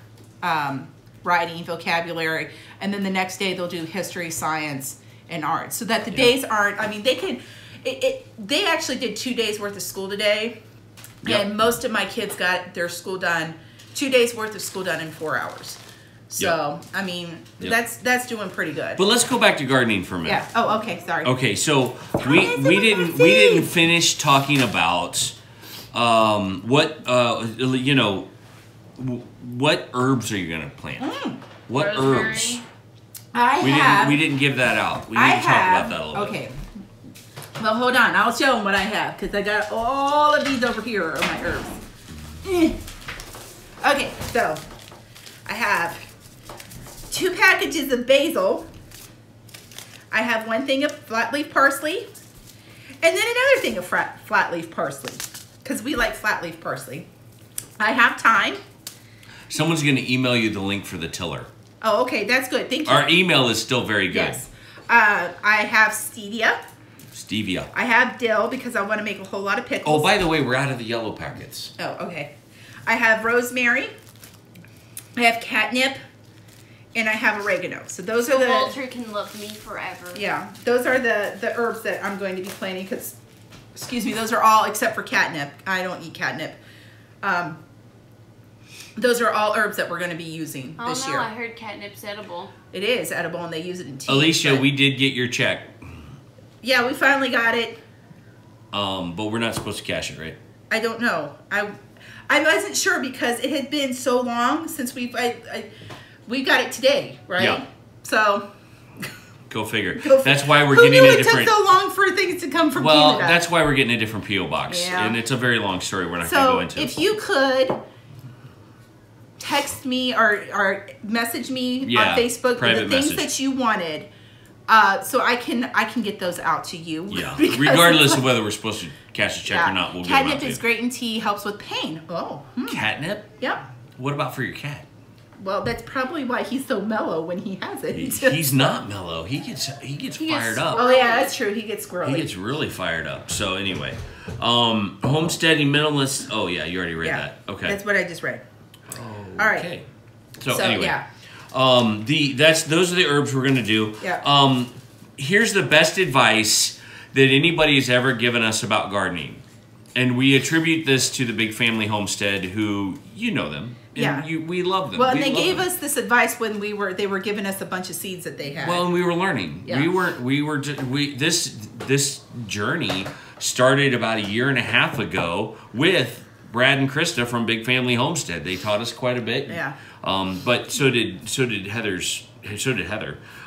writing, vocabulary, and then the next day they'll do history, science, and art. So that the days aren't. I mean, they can. They actually did 2 days worth of school today, and most of my kids got their school done, 2 days worth of school done in 4 hours. So I mean, that's doing pretty good. But let's go back to gardening for a minute. Yeah. Oh, okay. Sorry. Okay, so we didn't finish talking about what you know, what herbs are you gonna plant? What Rosemary. herbs? We didn't give that out. We need to talk about that a little bit. Okay. Well, hold on. I'll show them what I have, because I got all of these over here are my herbs. Okay, so I have 2 packages of basil. I have 1 thing of flat leaf parsley, and then another thing of flat leaf parsley, because we like flat leaf parsley. I have thyme. Someone's going to email you the link for the tiller. Oh, okay, that's good. Thank you. Our email is still very good. Yes. I have stevia. Stevia. I have dill because I want to make a whole lot of pickles. Oh, by the way, we're out of the yellow packets. Oh, okay. I have rosemary. I have catnip. And I have oregano. So those are the... Walter can love me forever. Yeah. Those are the herbs that I'm going to be planting because, excuse me, those are all except for catnip. I don't eat catnip. Those are all herbs that we're going to be using this year. I heard catnip's edible. It is edible, and they use it in tea. Alicia, we did get your check. Yeah, we finally got it. But we're not supposed to cash it, right? I don't know. I wasn't sure because it had been so long since we got it today, right? Yeah. So. Go figure. That's why we're getting a different. It took so long for things to come from Canada. Well, that's why we're getting a different P.O. box, and it's a very long story. We're not going to go into. So if you could text me or message me on Facebook the things that you wanted. So I can get those out to you. Yeah. Regardless of whether we're supposed to cash a check or not, we'll get them out to you. Catnip is great in tea, helps with pain. Oh. Catnip? Yep. What about for your cat? Well, that's probably why he's so mellow when he has it. He's not mellow. He gets fired up. Oh yeah, that's true. He gets squirrely. He gets really fired up. So anyway, homesteading minimalist. Oh yeah, you already read that. Okay. That's what I just read. Oh. All right. Okay. So anyway. Yeah. Those are the herbs we're gonna do. Yeah. Here's the best advice that anybody has ever given us about gardening, and we attribute this to the Big Family Homestead, who you know them. And we love them. Well, and they gave us this advice when they were giving us a bunch of seeds that they had. Well, and we were learning. Yeah. This journey started about 1.5 years ago with Brad and Krista from Big Family Homestead. They taught us quite a bit. Yeah. But so did Heather.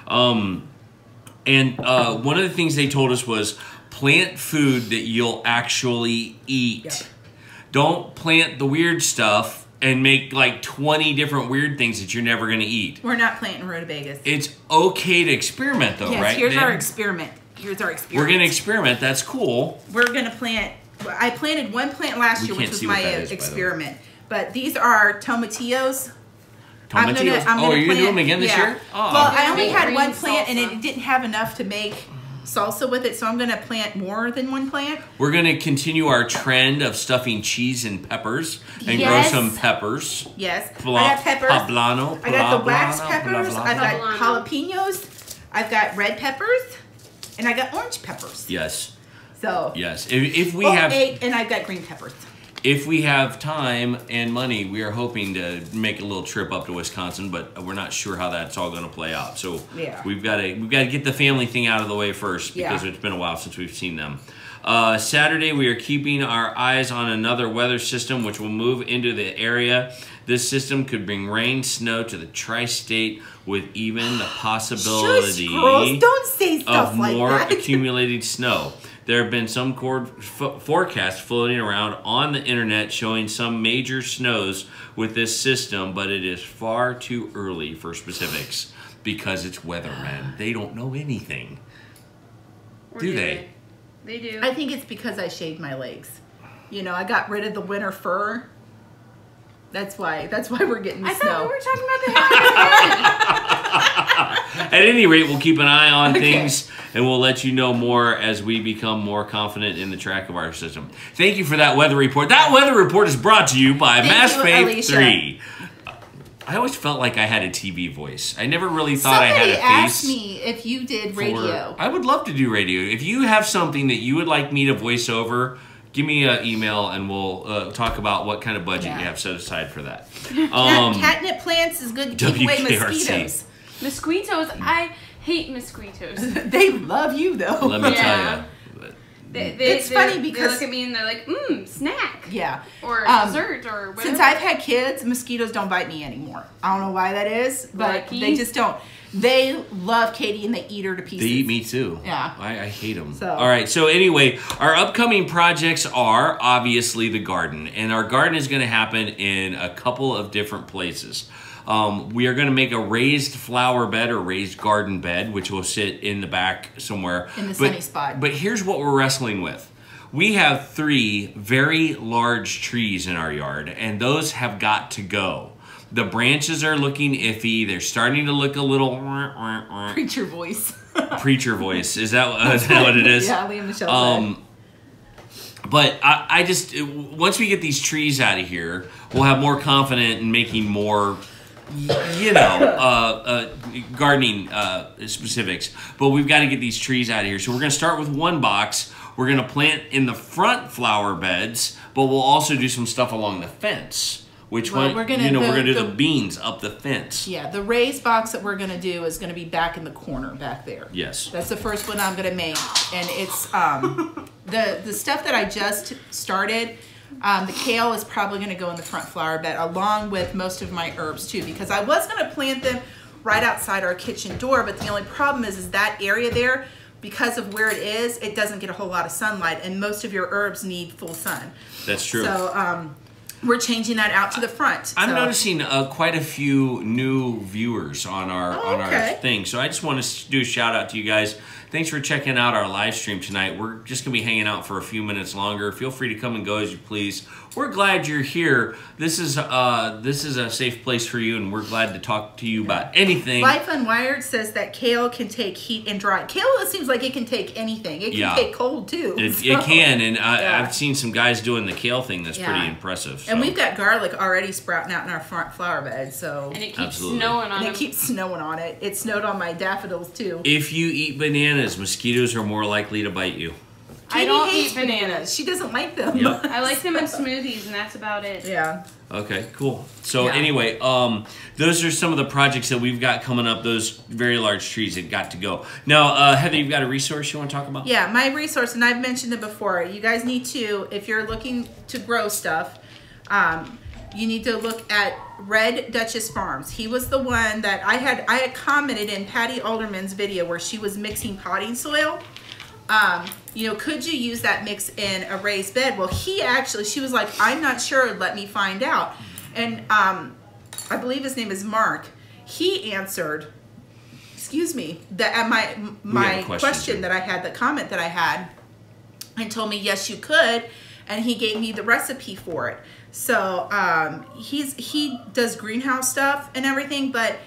And one of the things they told us was plant food that you'll actually eat. Yeah. Don't plant the weird stuff and make like 20 different weird things that you're never going to eat. We're not planting rutabagas. It's okay to experiment though, right? Here's our experiment. Here's our experiment. We're going to experiment. That's cool. We're going to plant. I planted one plant last year, which was my experiment. But these are tomatillos. Tomatillos? Are you going to do them again this year? Oh. Well, I only had one plant, and it didn't have enough to make. salsa with it, so I'm going to plant more than one plant. We're going to continue our trend of stuffing cheese and peppers and grow some peppers. Yes. I got peppers. Poblano. I got the wax peppers. I've got jalapenos. I've got red peppers. And I got orange peppers. Yes. So. Yes. If we have. And I've got green peppers. If we have time and money, we are hoping to make a little trip up to Wisconsin, but we're not sure how that's all going to play out. So we've got to get the family thing out of the way first because it's been a while since we've seen them. Saturday, we are keeping our eyes on another weather system which will move into the area. This system could bring rain, snow to the tri-state with even the possibility don't say stuff of like more that. accumulated snow. There have been some forecasts floating around on the internet showing some major snows with this system, but it is far too early for specifics because it's weathermen. They don't know anything. Do they? They do. I think it's because I shaved my legs. You know, I got rid of the winter fur. That's why we're getting the snow. I thought we were talking about the hair. At any rate, we'll keep an eye on things, and we'll let you know more as we become more confident in the track of our system. Thank you for that weather report. That weather report is brought to you by Mass Faith 3. I always felt like I had a TV voice. I never really thought I had a face. Somebody asked me if you did radio. I would love to do radio. If you have something that you would like me to voice over, give me an email and we'll talk about what kind of budget you have set aside for that. Catnip plants is good to keep away mosquitoes. Mosquitoes? I hate mosquitoes. They love you though. Let me tell you. It's funny because they look at me and they're like, snack. Yeah. Or dessert or whatever. Since I've had kids, mosquitoes don't bite me anymore. I don't know why that is, but they just don't. They love Katie and they eat her to pieces. They eat me too. Yeah. I hate them. So. All right. So anyway, our upcoming projects are obviously the garden. And our garden is going to happen in a couple of different places. We are going to make a raised flower bed or raised garden bed, which will sit in the back somewhere. In the sunny spot. But here's what we're wrestling with. We have 3 very large trees in our yard, and those have got to go. The branches are looking iffy. They're starting to look a little... Preacher voice. Preacher voice. Is that what it is? Yeah, Liam Michelle said. But I just... Once we get these trees out of here, we'll have more confidence in making more... gardening specifics. But we've got to get these trees out of here. So we're going to start with one box. We're going to plant in the front flower beds, but we'll also do some stuff along the fence. We're going to do the beans up the fence. Yeah, the raised box that we're going to do is going to be back in the corner back there. Yes. That's the first one I'm going to make. And it's the stuff that I just started. The kale is probably going to go in the front flower bed along with most of my herbs too, because I was going to plant them right outside our kitchen door, but the only problem is that area there, because of where it is, it doesn't get a whole lot of sunlight, and most of your herbs need full sun. That's true. So we're changing that out to the front. I'm noticing quite a few new viewers on our thing, so I just want to do a shout out to you guys. Thanks for checking out our live stream tonight. We're just going to be hanging out for a few minutes longer. Feel free to come and go as you please. We're glad you're here. This is a safe place for you, and we're glad to talk to you about anything. Life Unwired says that kale can take heat and dry. Kale, it seems like it can take anything. It can take cold, too. It can, and I've seen some guys doing the kale thing that's pretty impressive. So. And we've got garlic already sprouting out in our front flower bed. So. And it keeps snowing on it. And it keeps snowing on it. It snowed on my daffodils, too. If you eat bananas, mosquitoes are more likely to bite you. Katie I don't hates eat bananas. She doesn't like them. Yep. I like them in smoothies, and that's about it. Yeah. Okay, cool. So anyway, those are some of the projects that we've got coming up, those very large trees that got to go. Now, Heather, you've got a resource you want to talk about? Yeah, my resource, and I've mentioned it before. You guys need to, if you're looking to grow stuff, you need to look at Red Duchess Farms. He was the one that I had commented in Patty Alderman's video where she was mixing potting soil. Could you use that mix in a raised bed? Well, she was like, I'm not sure, let me find out. And I believe his name is Mark. He answered, excuse me, my question that I had, the comment that I had, and told me, yes, you could. And he gave me the recipe for it. So he does greenhouse stuff and everything, but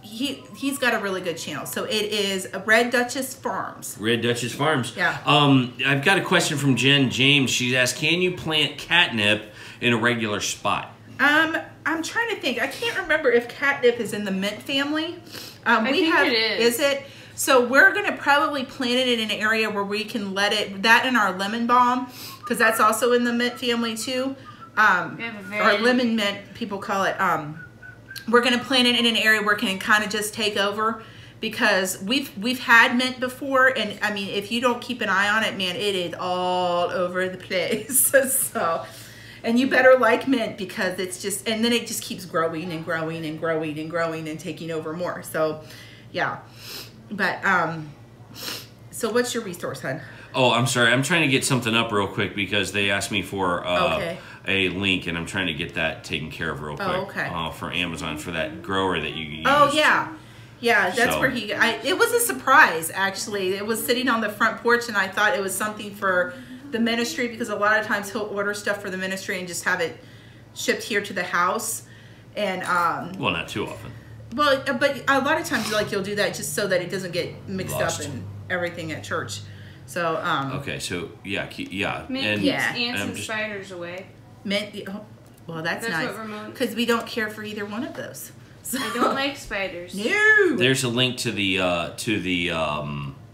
he's got a really good channel. So it is Red Duchess Farms. Red Duchess Farms. Yeah. I've got a question from Jen James. She's asked, can you plant catnip in a regular spot? I'm trying to think. I can't remember if catnip is in the mint family. I think it is. Is it? So we're going to probably plant it in an area where we can let it, that and our lemon balm, because that's also in the mint family too. Or lemon mint, people call it. We're going to plant it in an area where it can kind of just take over, because we've had mint before, and I mean, if you don't keep an eye on it, man, it is all over the place. So, and you better like mint, because it's just, and then it just keeps growing and growing and growing and growing and taking over more. So, yeah. But, so what's your resource, hon? Oh, I'm sorry. I'm trying to get something up real quick because they asked me for a link, and I'm trying to get that taken care of real quick. Oh, okay. For Amazon, for that grower that you used. Oh, yeah. Yeah, that's where it was a surprise, actually. It was sitting on the front porch, and I thought it was something for the ministry, because a lot of times he'll order stuff for the ministry and just have it shipped here to the house. And well, not too often. Well, but a lot of times, like, you'll do that just so that it doesn't get mixed up in everything at church. So okay, so yeah. Mint keeps ants and spiders away. Mint, well, that's nice, because we don't care for either one of those. So. I don't like spiders. No. There's a link to the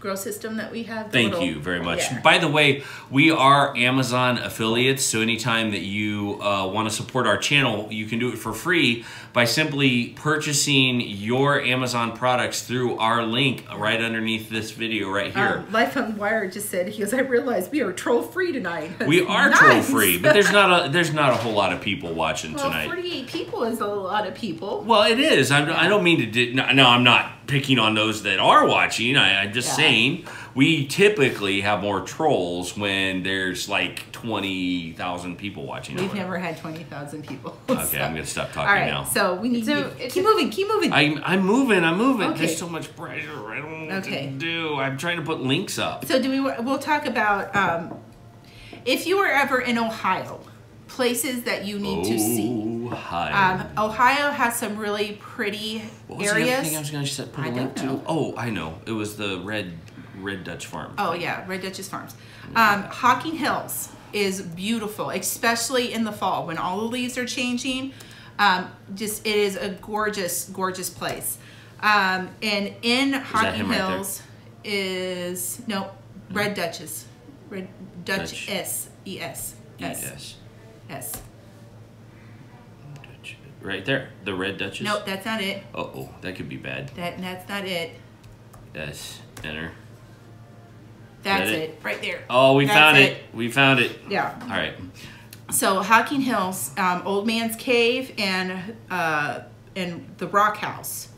grow system that we have. Thank you very much. Yeah. By the way, we are Amazon affiliates, so anytime that you want to support our channel, you can do it for free by simply purchasing your Amazon products through our link right underneath this video right here. Life Unwired just said, he goes, I realize we are troll free tonight. That's we are nice. Troll free, but there's not a whole lot of people watching tonight. 48 people is a lot of people. Well, it is. I don't mean to. No, I'm not picking on those that are watching. I'm just saying we typically have more trolls when there's like 20,000 people watching. We've never had 20,000 people. Okay, so. I'm gonna stop talking now. So we need to keep moving. Keep moving. I'm moving. Okay. There's so much pressure. I don't know what to do. I'm trying to put links up. So we'll talk about if you were ever in Ohio, places that you need to see. Ohio has some really pretty areas. The other thing I was going to put a link to? Oh, I know. It was the Red Dutch Farm. Oh yeah, Red Duchess Farms. Hocking Hills is beautiful, especially in the fall when all the leaves are changing. It is a gorgeous, gorgeous place. And in Hocking Hills is Red Duchess. Red Dutch S. Right there, the Red Duchess. Nope, that's not it. Oh, that could be bad. That's not it. S. Enter. That's it, right there. Oh, we found it. We found it. Yeah. All right. So Hocking Hills, Old Man's Cave, and the Rock House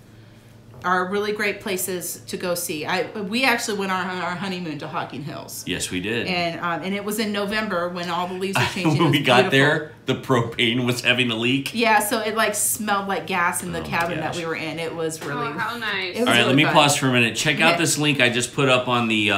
are really great places to go see. We actually went on our honeymoon to Hocking Hills. Yes, we did. And it was in November when all the leaves were changing. When we got there, the propane was having a leak. Yeah, so it like smelled like gas in the cabin that we were in. It was really how nice. All right, let me pause for a minute. Check out this link I just put up on the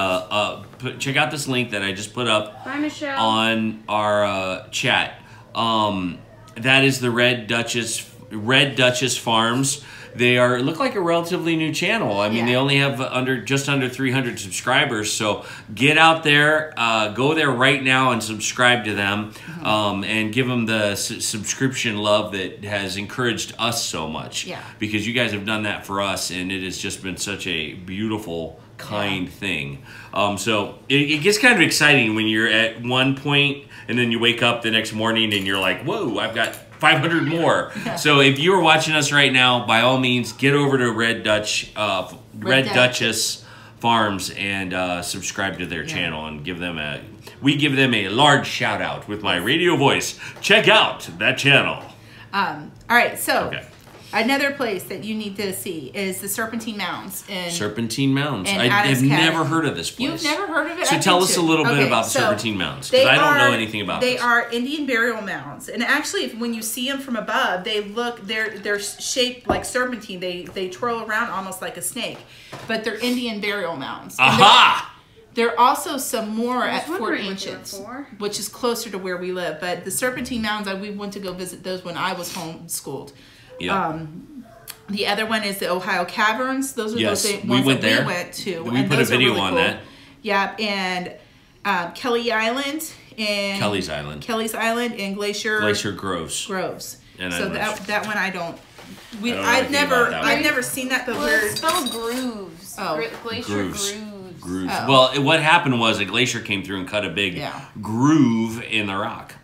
check out this link that I just put up on our chat. That is the Red Duchess Farms. They look like a relatively new channel. I mean, they only have just under 300 subscribers. So get out there, go there right now and subscribe to them, and give them the subscription love that has encouraged us so much. Yeah. Because you guys have done that for us, and it has just been such a beautiful, kind thing. So it gets kind of exciting when you're at one point and then you wake up the next morning and you're like, whoa, I've got 500 more. So if you are watching us right now, by all means, get over to Red Duchess Farms and subscribe to their channel and give them we give them a large shout out with my radio voice. Check out that channel. All right, so another place that you need to see is the Serpentine Mounds. Serpentine Mounds. I have never heard of this place. You've never heard of it? So tell us a little bit about the Serpentine Mounds, because I don't know anything about this. They are Indian burial mounds, and actually, when you see them from above, they're shaped like serpentine. They twirl around almost like a snake, but they're Indian burial mounds. Aha! There are also some more at Fort Ancient, which is closer to where we live. But the Serpentine Mounds, we went to go visit those when I was homeschooled. Yeah. The other one is the Ohio Caverns. Those are Yes, those we ones went that there. we went to. We and put a those are video really on cool. that. Yeah, and Kelly Island and Kelly's Island. Kelly's Island and Glacier Groves. And And so that one I don't. I don't know I've anything about that I've one. never seen that, but Well, we're it's spelled grooves. Oh. Glacier Grooves. grooves. Oh. Well, what happened was a glacier came through and cut a big groove in the rock.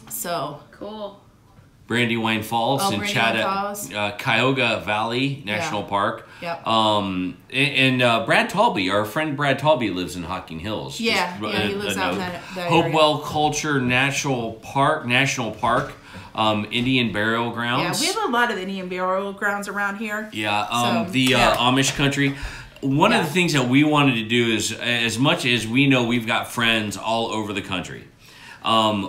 so Cool. Brandywine Falls and Brandywine Falls. Cuyahoga Valley National Park. Yep. And Brad Talby, our friend Brad Talby, lives in Hocking Hills. he lives out in that area. Hopewell Culture National Park, Indian Burial Grounds. Yeah, we have a lot of Indian burial grounds around here. Yeah, So, the yeah. Amish country. One of the things that we wanted to do is, as much as we know we've got friends all over the country,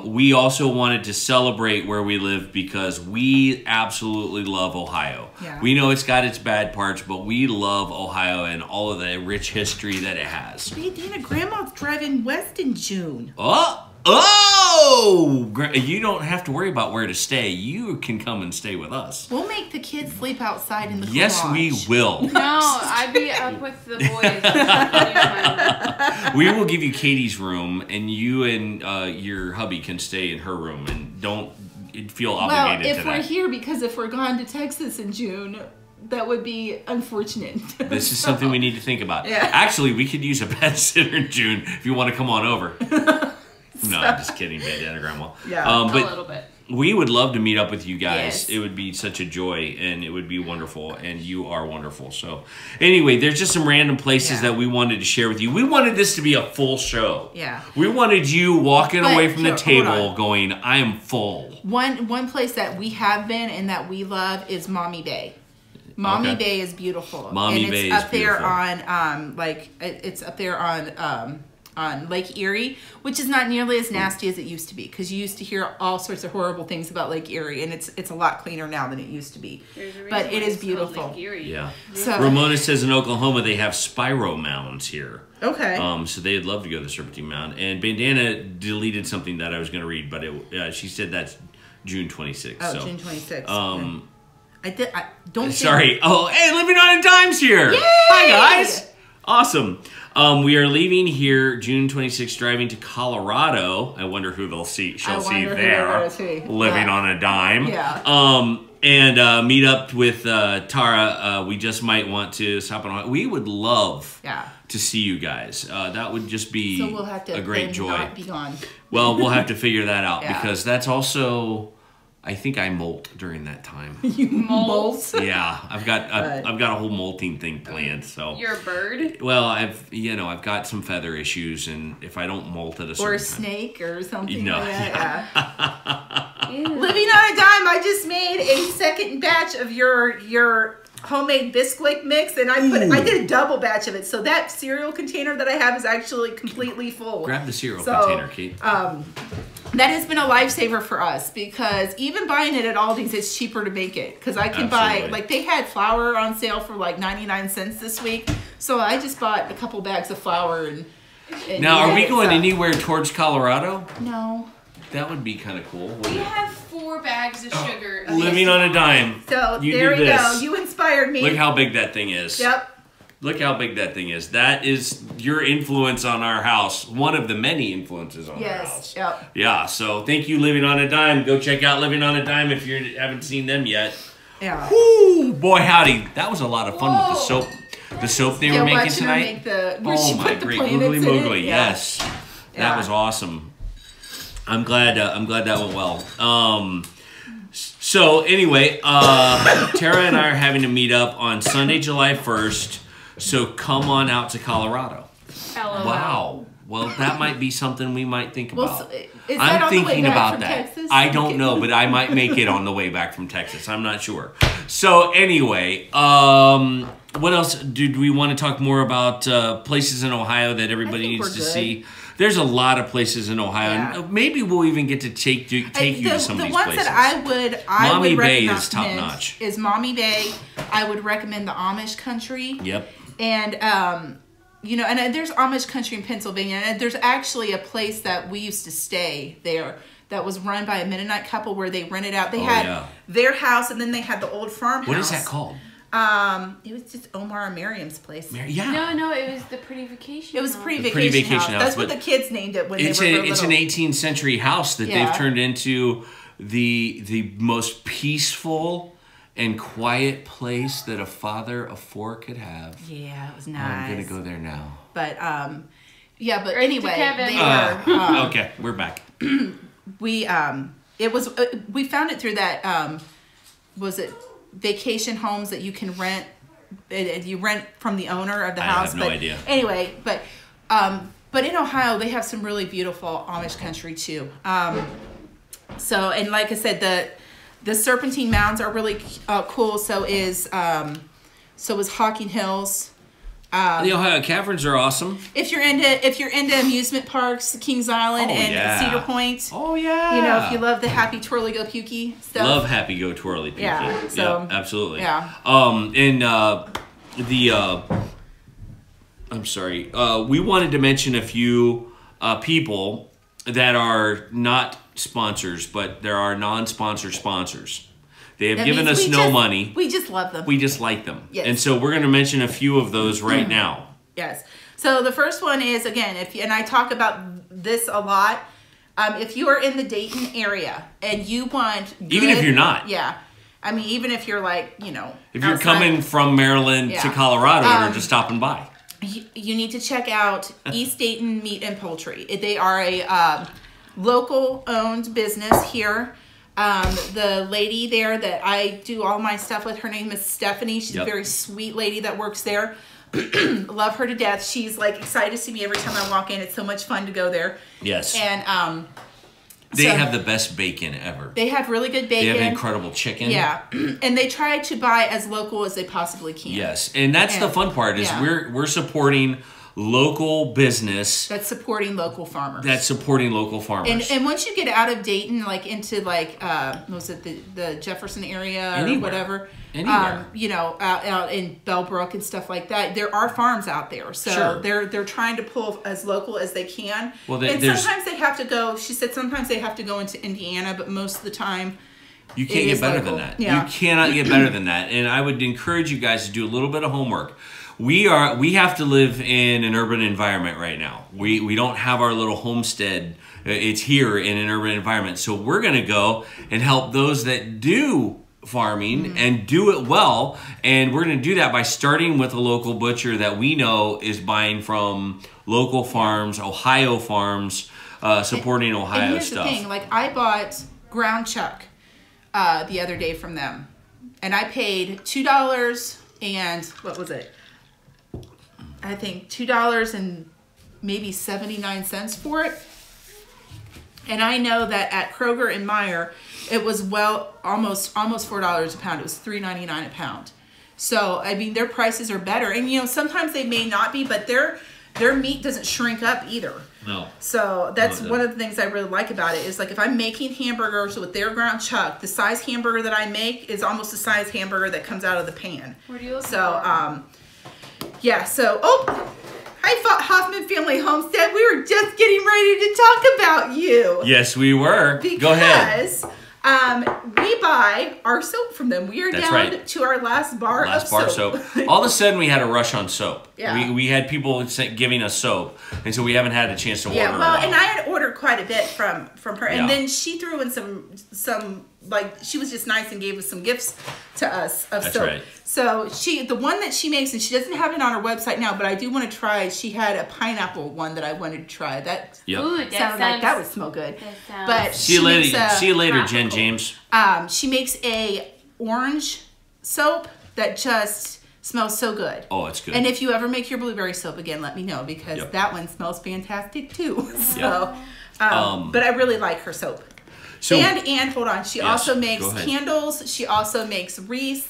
we also wanted to celebrate where we live because we absolutely love Ohio. Yeah. We know it's got its bad parts, but we love Ohio and all of the rich history that it has. Hey, Dana, Grandma's driving west in June. You don't have to worry about where to stay. You can come and stay with us. We'll make the kids sleep outside in the Yes, garage. we will. No, I'd be up with the boys. We will give you Katie's room, and you and your hubby can stay in her room, and don't feel obligated Well, if to we're that. here, because if we're gone to Texas in June, that would be unfortunate. This is something we need to think about. Yeah. Actually, we could use a pet sitter in June if you want to come on over. No, I'm just kidding, Bandana Grandma. Yeah. A But little bit. we would love to meet up with you guys. Yes. It would be such a joy, and it would be wonderful, and you are wonderful. So anyway, there's just some random places Yeah. that we wanted to share with you. We wanted this to be a full show. Yeah. We wanted you walking But away from the here, hold table on. going, I am full. One place that we have been and that we love is Mommy Bay. Mommy Okay. Bay is beautiful. Mommy and it's Bay is up there beautiful. it's up there on Lake Erie, which is not nearly as nasty as it used to be, because you used to hear all sorts of horrible things about Lake Erie, and it's a lot cleaner now than it used to be. There's a reason But why it is it's called beautiful. Lake Erie. Yeah. So Ramona says in Oklahoma they have Spiro mounds here. okay. So they'd love to go to the Serpentine Mound. And Bandana deleted something that I was going to read, but she said that's June 26th. Oh, so. June 26th. I don't. Sorry. Oh, hey, Living on a Dime's here. Yay! Hi, guys. Awesome. We are leaving here June 26th, driving to Colorado. I wonder who they'll see. She'll see wonder who there. they're gonna see. Living Yeah. on a Dime. Yeah. And meet up with Tara. We just might want to stop on. We would love to see you guys. That would just be So we'll have to a great then joy. not be gone. Well, we'll have to figure that out Yeah. because that's also. I think I molt during that time. You Moles. Yeah, I've got a whole molting thing planned. So You're a bird? well, I've got some feather issues, and if I don't molt at a certain or a time, snake or something No, like that. Ew. Living on a Dime, I just made a second batch of your homemade Bisquick mix, and I did a double batch of it. So that cereal container that I have is actually completely full. grab the cereal container, Kate. That has been a lifesaver for us, because even buying it at Aldi's, it's cheaper to make it. Because I can Absolutely. buy, they had flour on sale for 99 cents this week. So I just bought a couple bags of flour and Now, are made we it, going so- anywhere towards Colorado? No. That would be kind of cool. We wouldn't it? have 4 bags of sugar. Living on a Dime. So You there did we this. go. You inspired me. Look how big that thing is. Yep. Look how big that thing is. That is your influence on our house. One of the many influences on our house. Yes. Yep. Yeah, so thank you, Living on a Dime. Go check out Living on a Dime if you haven't seen them yet. Yeah. Woo! Boy, howdy. That was a lot of fun with the soap. The soap they were making watching her tonight. make the, where Oh she my put the great planets googly in it. moogly. Yeah. Yes. That Yeah. was awesome. I'm glad that went well. So anyway, Tara and I are having to meet up on Sunday, July 1st. So come on out to Colorado. LOL. Wow. Well, that might be something we might think about. Well, so, is that I'm on the way thinking back about from that. Texas? I don't know, but I might make it on the way back from Texas. I'm not sure. So anyway, what else did we want to talk more about? Places in Ohio that everybody think needs we're to good. see. There's a lot of places in Ohio. Yeah. And maybe we'll even get to take you to some of these the ones places. that I Mommy would Bay recommend is top notch. Is Mommy Bay. I would recommend the Amish country. Yep. And and there's Amish country in Pennsylvania, and there's actually a place that we used to stay there that was run by a Mennonite couple where they rented out. They had their house, and then they had the old farmhouse. What is that called? It was just Omar and Miriam's place. No, it was the Pretty Vacation. It was House. Pretty Vacation House. That's what the kids named it when they were little. It's an 18th century house that they've turned into the most peaceful and quiet place that a father of four could have. Yeah, it was nice. I'm gonna go there now. But but anyway, they were. Okay, we're back. We found it through that was it vacation homes that you can rent. You rent from the owner of the house. I have no idea. Anyway, but in Ohio they have some really beautiful Amish country too. So, and like I said, the Serpentine Mounds are really cool. So is Hocking Hills. The Ohio Caverns are awesome. If you're into amusement parks, Kings Island and Cedar Point. Oh yeah. You know, if you love the happy twirly go pukey stuff. Love happy go twirly pukey. Yeah. So absolutely. Yeah. I'm sorry. We wanted to mention a few people that are not sponsors, but there are non-sponsor sponsors. They have given us no money. We just love them. We just like them. Yes. And so we're going to mention a few of those right now. Yes. So the first one is, again, and I talk about this a lot, if you are in the Dayton area and you want good, even if you're not. Yeah. I mean, even if you're like, if you're coming from Maryland to Colorado and are just stopping by. You need to check out East Dayton Meat and Poultry. They are a local owned business here. The lady there that I do all my stuff with, her name is Stephanie. She's a very sweet lady that works there. Love her to death. She's like excited to see me every time I walk in. It's so much fun to go there. Yes. And they have the best bacon ever. They have really good bacon. They have incredible chicken. Yeah. And they try to buy as local as they possibly can. Yes. And that's the fun part is we're supporting local business that's supporting local farmers. And once you get out of Dayton, like into like was it the Jefferson area or whatever, out in Bellbrook and stuff like that, there are farms out there. So they're trying to pull as local as they can. Well, and sometimes they have to go. She said sometimes they have to go into Indiana, but most of the time. You can't get better than that. Yeah. You cannot get better than that. And I would encourage you guys to do a little bit of homework. We have to live in an urban environment right now. We don't have our little homestead. It's here in an urban environment. So we're going to go and help those that do farming and do it well. And we're going to do that by starting with a local butcher that we know is buying from local farms, Ohio farms, supporting Ohio and here's stuff. The thing, like I bought ground chuck the other day from them, and I paid $2 and what was it? I think $2 and maybe 79 cents for it. And I know that at Kroger and Meijer, it was almost $4 a pound. It was $3.99 a pound. So I mean, their prices are better, and sometimes they may not be, but their meat doesn't shrink up either. No. So that's one of the things I really like about it is like if I'm making hamburgers with their ground chuck, the size hamburger that I make is almost the size hamburger that comes out of the pan. Where do you look for? Yeah, so, hi Hoffman Family Homestead. We were just getting ready to talk about you. Yes, we were. Go ahead. Because we buy our soap from them. We are down to our last bar of soap. All of a sudden, we had a rush on soap. Yeah. We had people giving us soap, and so we haven't had a chance to order. Yeah, well, and I had ordered quite a bit from her, and then she threw in some like she was just nice and gave us some gifts to us of soap. That's right. So the one that she makes, and she doesn't have it on her website now, but I do want to try. She had a pineapple one that I wanted to try. That sounded like that would smell good. But see you later, Jen James. She makes a orange soap that just smells so good. Oh, it's good. And if you ever make your blueberry soap again, let me know because that one smells fantastic too. So, but I really like her soap. So, and hold on, she also makes candles. She also makes wreaths,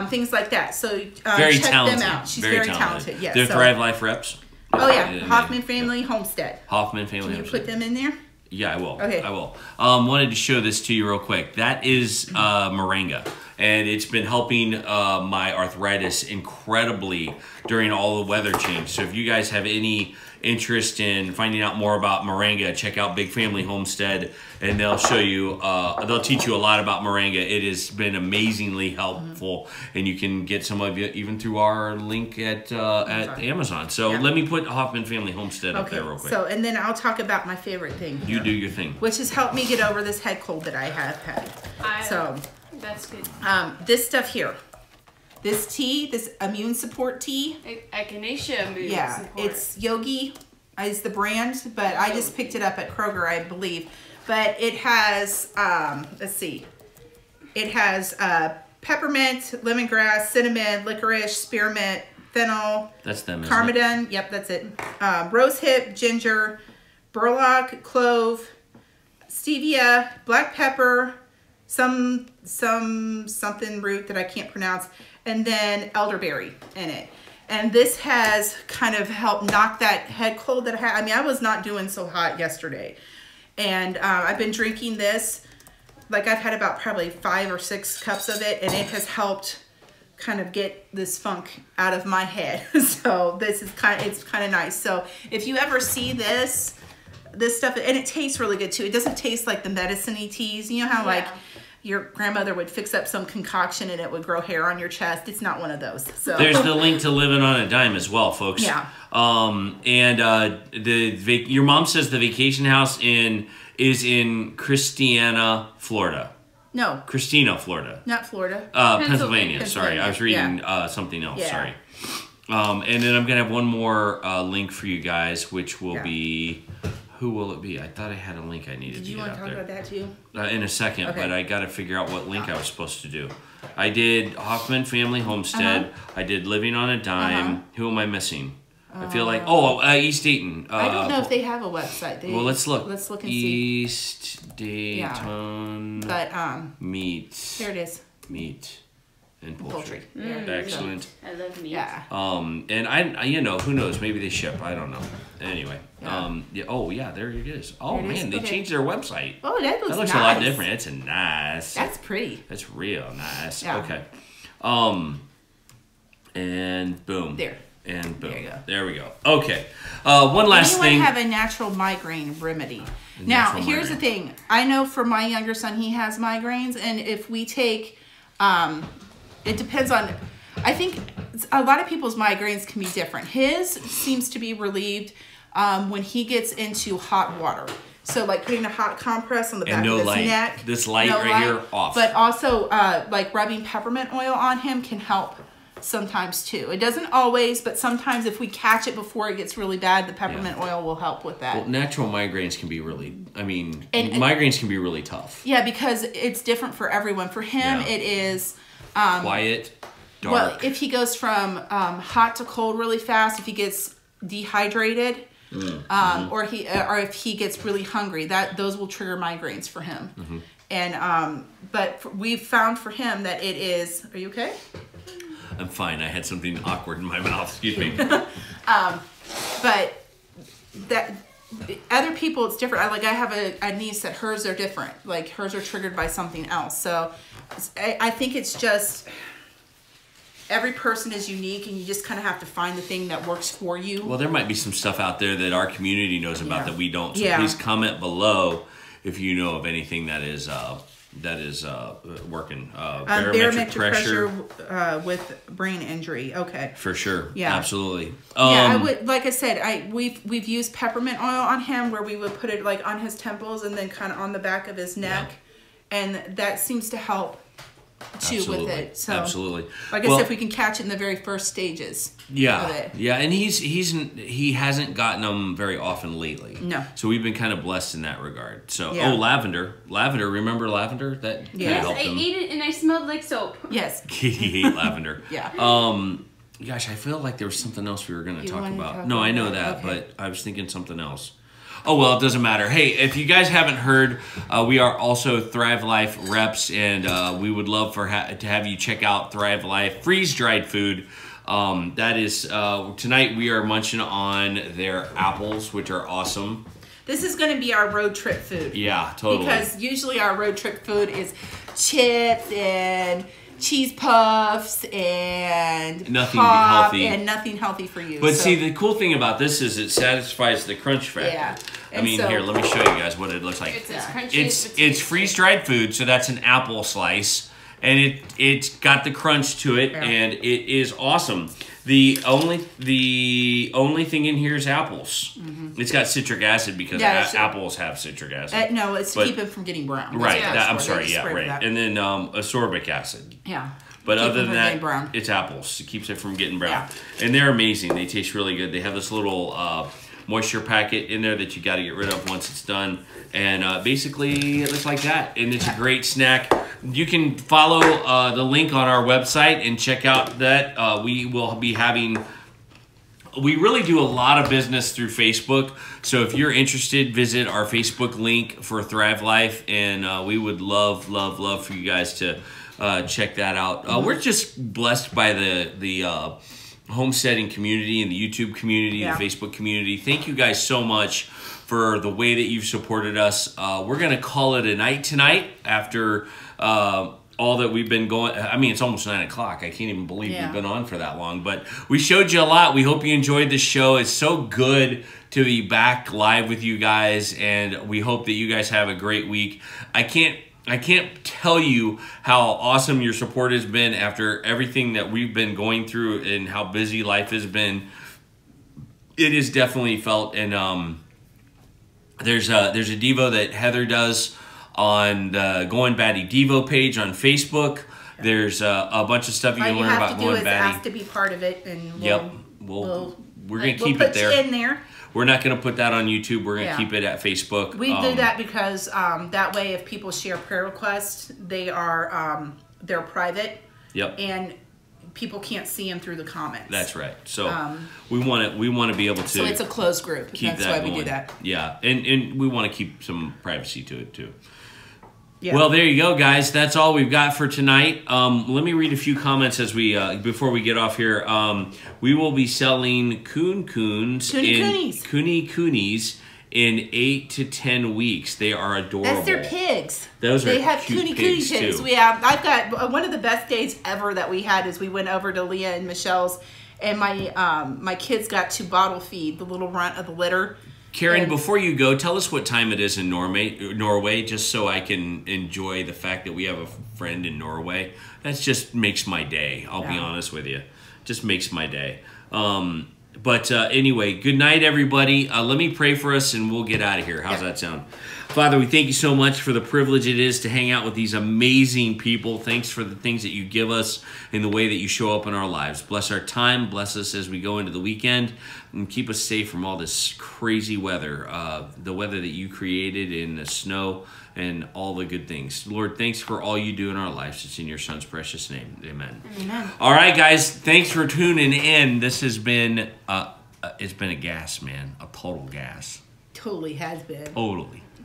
things like that. So check them out. She's very talented. Yes. They're Thrive Life reps. Oh yeah, Hoffman Family Homestead. Hoffman Family. Can you put them in there? Yeah, I will. Okay. I will. Wanted to show this to you real quick. That is Moringa. and it's been helping my arthritis incredibly during all the weather change. So if you guys have any interest in finding out more about Moringa, check out Big Family Homestead, and they'll show you, they'll teach you a lot about Moringa. It has been amazingly helpful, and you can get some of it even through our link at Amazon. So let me put Hoffman Family Homestead up there real quick. So, and then I'll talk about my favorite thing here, you do your thing. which has helped me get over this head cold that I have had. That's good. This stuff here. This tea, this immune support tea. Echinacea immune support. It's Yogi is the brand, but I just picked it up at Kroger, I believe. But it has, let's see, it has peppermint, lemongrass, cinnamon, licorice, spearmint, fennel. That's them, isn't Carmidon. it? Yep, that's it. Rosehip, ginger, burdock, clove, stevia, black pepper, something root that I can't pronounce, and then elderberry in it. And this has kind of helped knock that head cold that I had. I mean, I was not doing so hot yesterday. And I've been drinking this, like I've had about probably 5 or 6 cups of it, and it has helped kind of get this funk out of my head. So this is it's kind of nice. So if you ever see this stuff, and it tastes really good too. It doesn't taste like the medicine-y teas. You know how like your grandmother would fix up some concoction and it would grow hair on your chest? It's not one of those. So there's the link to Living on a Dime as well, folks. Yeah. Your mom says the vacation house is in Christiana, Florida. No. Christina, Florida. Not Florida. Pennsylvania. Sorry, I was reading something else. Yeah. Sorry. And then I'm gonna have one more link for you guys, which will be. Who will it be? I thought I had a link I needed to get out there. Did you want to talk about that too? In a second, but I got to figure out what link I was supposed to do. I did Hoffman Family Homestead. I did Living on a Dime. Who am I missing? I feel like East Dayton. I don't know if they have a website. Well, let's look. Let's look and see. East Dayton. But meat. There it is. Meat and poultry. Excellent. I love meat. Yeah. And who knows? Maybe they ship. I don't know. Anyway. Yeah. There it is. Oh man, they changed their website. Oh, that looks a lot different. It's nice. That's pretty. That's real nice. Yeah. Okay. And boom. There. And boom. There you go. There we go. Okay. One last thing. Have a natural migraine remedy. Now, here's the thing. I know for my younger son, he has migraines, and if we take, it depends on. I think a lot of people's migraines can be different. His seems to be relieved when he gets into hot water. So like putting a hot compress on the back of his neck. This light right here off. But also like rubbing peppermint oil on him can help sometimes too. It doesn't always, but sometimes if we catch it before it gets really bad, the peppermint oil will help with that. Well, natural migraines can be really, migraines can be really tough. Yeah, because it's different for everyone. For him, it is... quiet, dark. Well, if he goes from hot to cold really fast, if he gets dehydrated, or if he gets really hungry, those will trigger migraines for him. And but we've found for him that it is. Are you okay? I'm fine. I had something awkward in my mouth. Excuse me. But that other people, it's different. I have a niece that hers are different. Like hers are triggered by something else. So I think it's just every person is unique, and you just kind of have to find the thing that works for you. Well, there might be some stuff out there that our community knows about that we don't. So please comment below if you know of anything that is working. Barometric pressure with brain injury. Okay. For sure. Yeah. Absolutely. I would, like I said, we've used peppermint oil on him where we would put it like on his temples and then kind of on the back of his neck, and that seems to help too with it. So absolutely. Like I said, if we can catch it in the very first stages. Yeah. Of it. Yeah, and he hasn't gotten them very often lately. No. So we've been kind of blessed in that regard. So lavender. Remember lavender? That kind of helped him. I ate it and I smelled like soap. Yes. He ate lavender. Yeah. Gosh, I feel like there was something else we were going to talk about. No, I know that, but I was thinking something else. Oh, well, it doesn't matter. Hey, if you guys haven't heard, we are also Thrive Life reps, and we would love to have you check out Thrive Life freeze-dried food. That is, tonight we are munching on their apples, which are awesome. This is going to be our road trip food. Yeah, totally. Because usually our road trip food is chips and cheese puffs and nothing pop healthy. and nothing healthy for you. But see, the cool thing about this is it satisfies the crunch factor. Yeah. I mean, here, let me show you guys what it looks like. It's as crunchy as It's freeze-dried food, so that's an apple slice. And it's got the crunch to it, and it is awesome. The only thing in here is apples. It's got citric acid because apples have citric acid. No, it's to keep it from getting brown. Right. I'm sorry. Yeah. Right. And then ascorbic acid. Yeah. But other than that, it's apples. It keeps it from getting brown. Yeah. And they're amazing. They taste really good. They have this little moisture packet in there that you got to get rid of once it's done. And basically, it looks like that. And it's a great snack. You can follow the link on our website and check out that. We will be having... We really do a lot of business through Facebook. So if you're interested, visit our Facebook link for Thrive Life. And we would love for you guys to check that out. We're just blessed by the homesteading community and the YouTube community, the Facebook community. Thank you guys so much for the way that you've supported us. We're going to call it a night tonight after all that we've been going. I mean, it's almost 9 o'clock. I can't even believe we've been on for that long. But we showed you a lot. We hope you enjoyed the show. It's so good to be back live with you guys, and we hope that you guys have a great week. I can't tell you how awesome your support has been after everything that we've been going through and how busy life has been. It is definitely felt, and there's a Devo that Heather does on the Goin Batty Devo page on Facebook. There's a bunch of stuff you can learn about Goin Batty. Ask to be part of it, and we're gonna keep it there. We'll put you in there. We're not going to put that on YouTube. We're going to keep it at Facebook. We do that because that way, if people share prayer requests, they're private. Yep. And people can't see them through the comments. That's right. So we want to be able to. So it's a closed group. That's why we do that. Yeah, and we want to keep some privacy to it too. Yeah. Well, there you go, guys. That's all we've got for tonight. Let me read a few comments as we before we get off here. We will be selling coonies in 8 to 10 weeks. They are adorable. That's their pigs. They have coonie pigs too. I've got one of the best days ever that we had is we went over to Leah and Michelle's, and my kids got to bottle feed the little runt of the litter. Karen, before you go, tell us what time it is in Norway, just so I can enjoy the fact that we have a friend in Norway. That just makes my day. I'll be honest with you. Just makes my day. But anyway, good night, everybody. Let me pray for us, and we'll get out of here. How's that sound? Father, we thank you so much for the privilege it is to hang out with these amazing people. Thanks for the things that you give us and the way that you show up in our lives. Bless our time. Bless us as we go into the weekend. And keep us safe from all this crazy weather, the weather that you created in the snow and all the good things. Lord, thanks for all you do in our lives. It's in your son's precious name. Amen. Amen. All right, guys. Thanks for tuning in. This has been, it's been a gas, man. A total gas. Totally has been.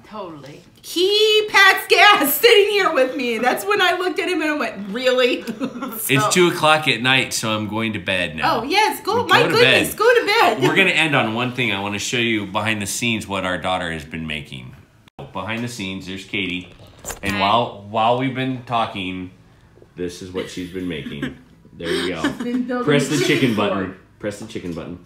Totally. He pats gas sitting here with me. That's when I looked at him and I went, really? It's 2 o'clock at night, so I'm going to bed now. Oh, yes. Go to bed. We're going to end on one thing. I want to show you behind the scenes what our daughter has been making. Behind the scenes, there's Katie. And while we've been talking, this is what she's been making. There you go. Press the chicken button. Press the chicken button.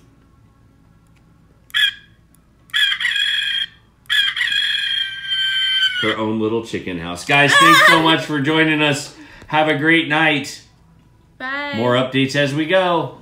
Her own little chicken house. Guys, thanks so much for joining us. Have a great night. Bye. More updates as we go.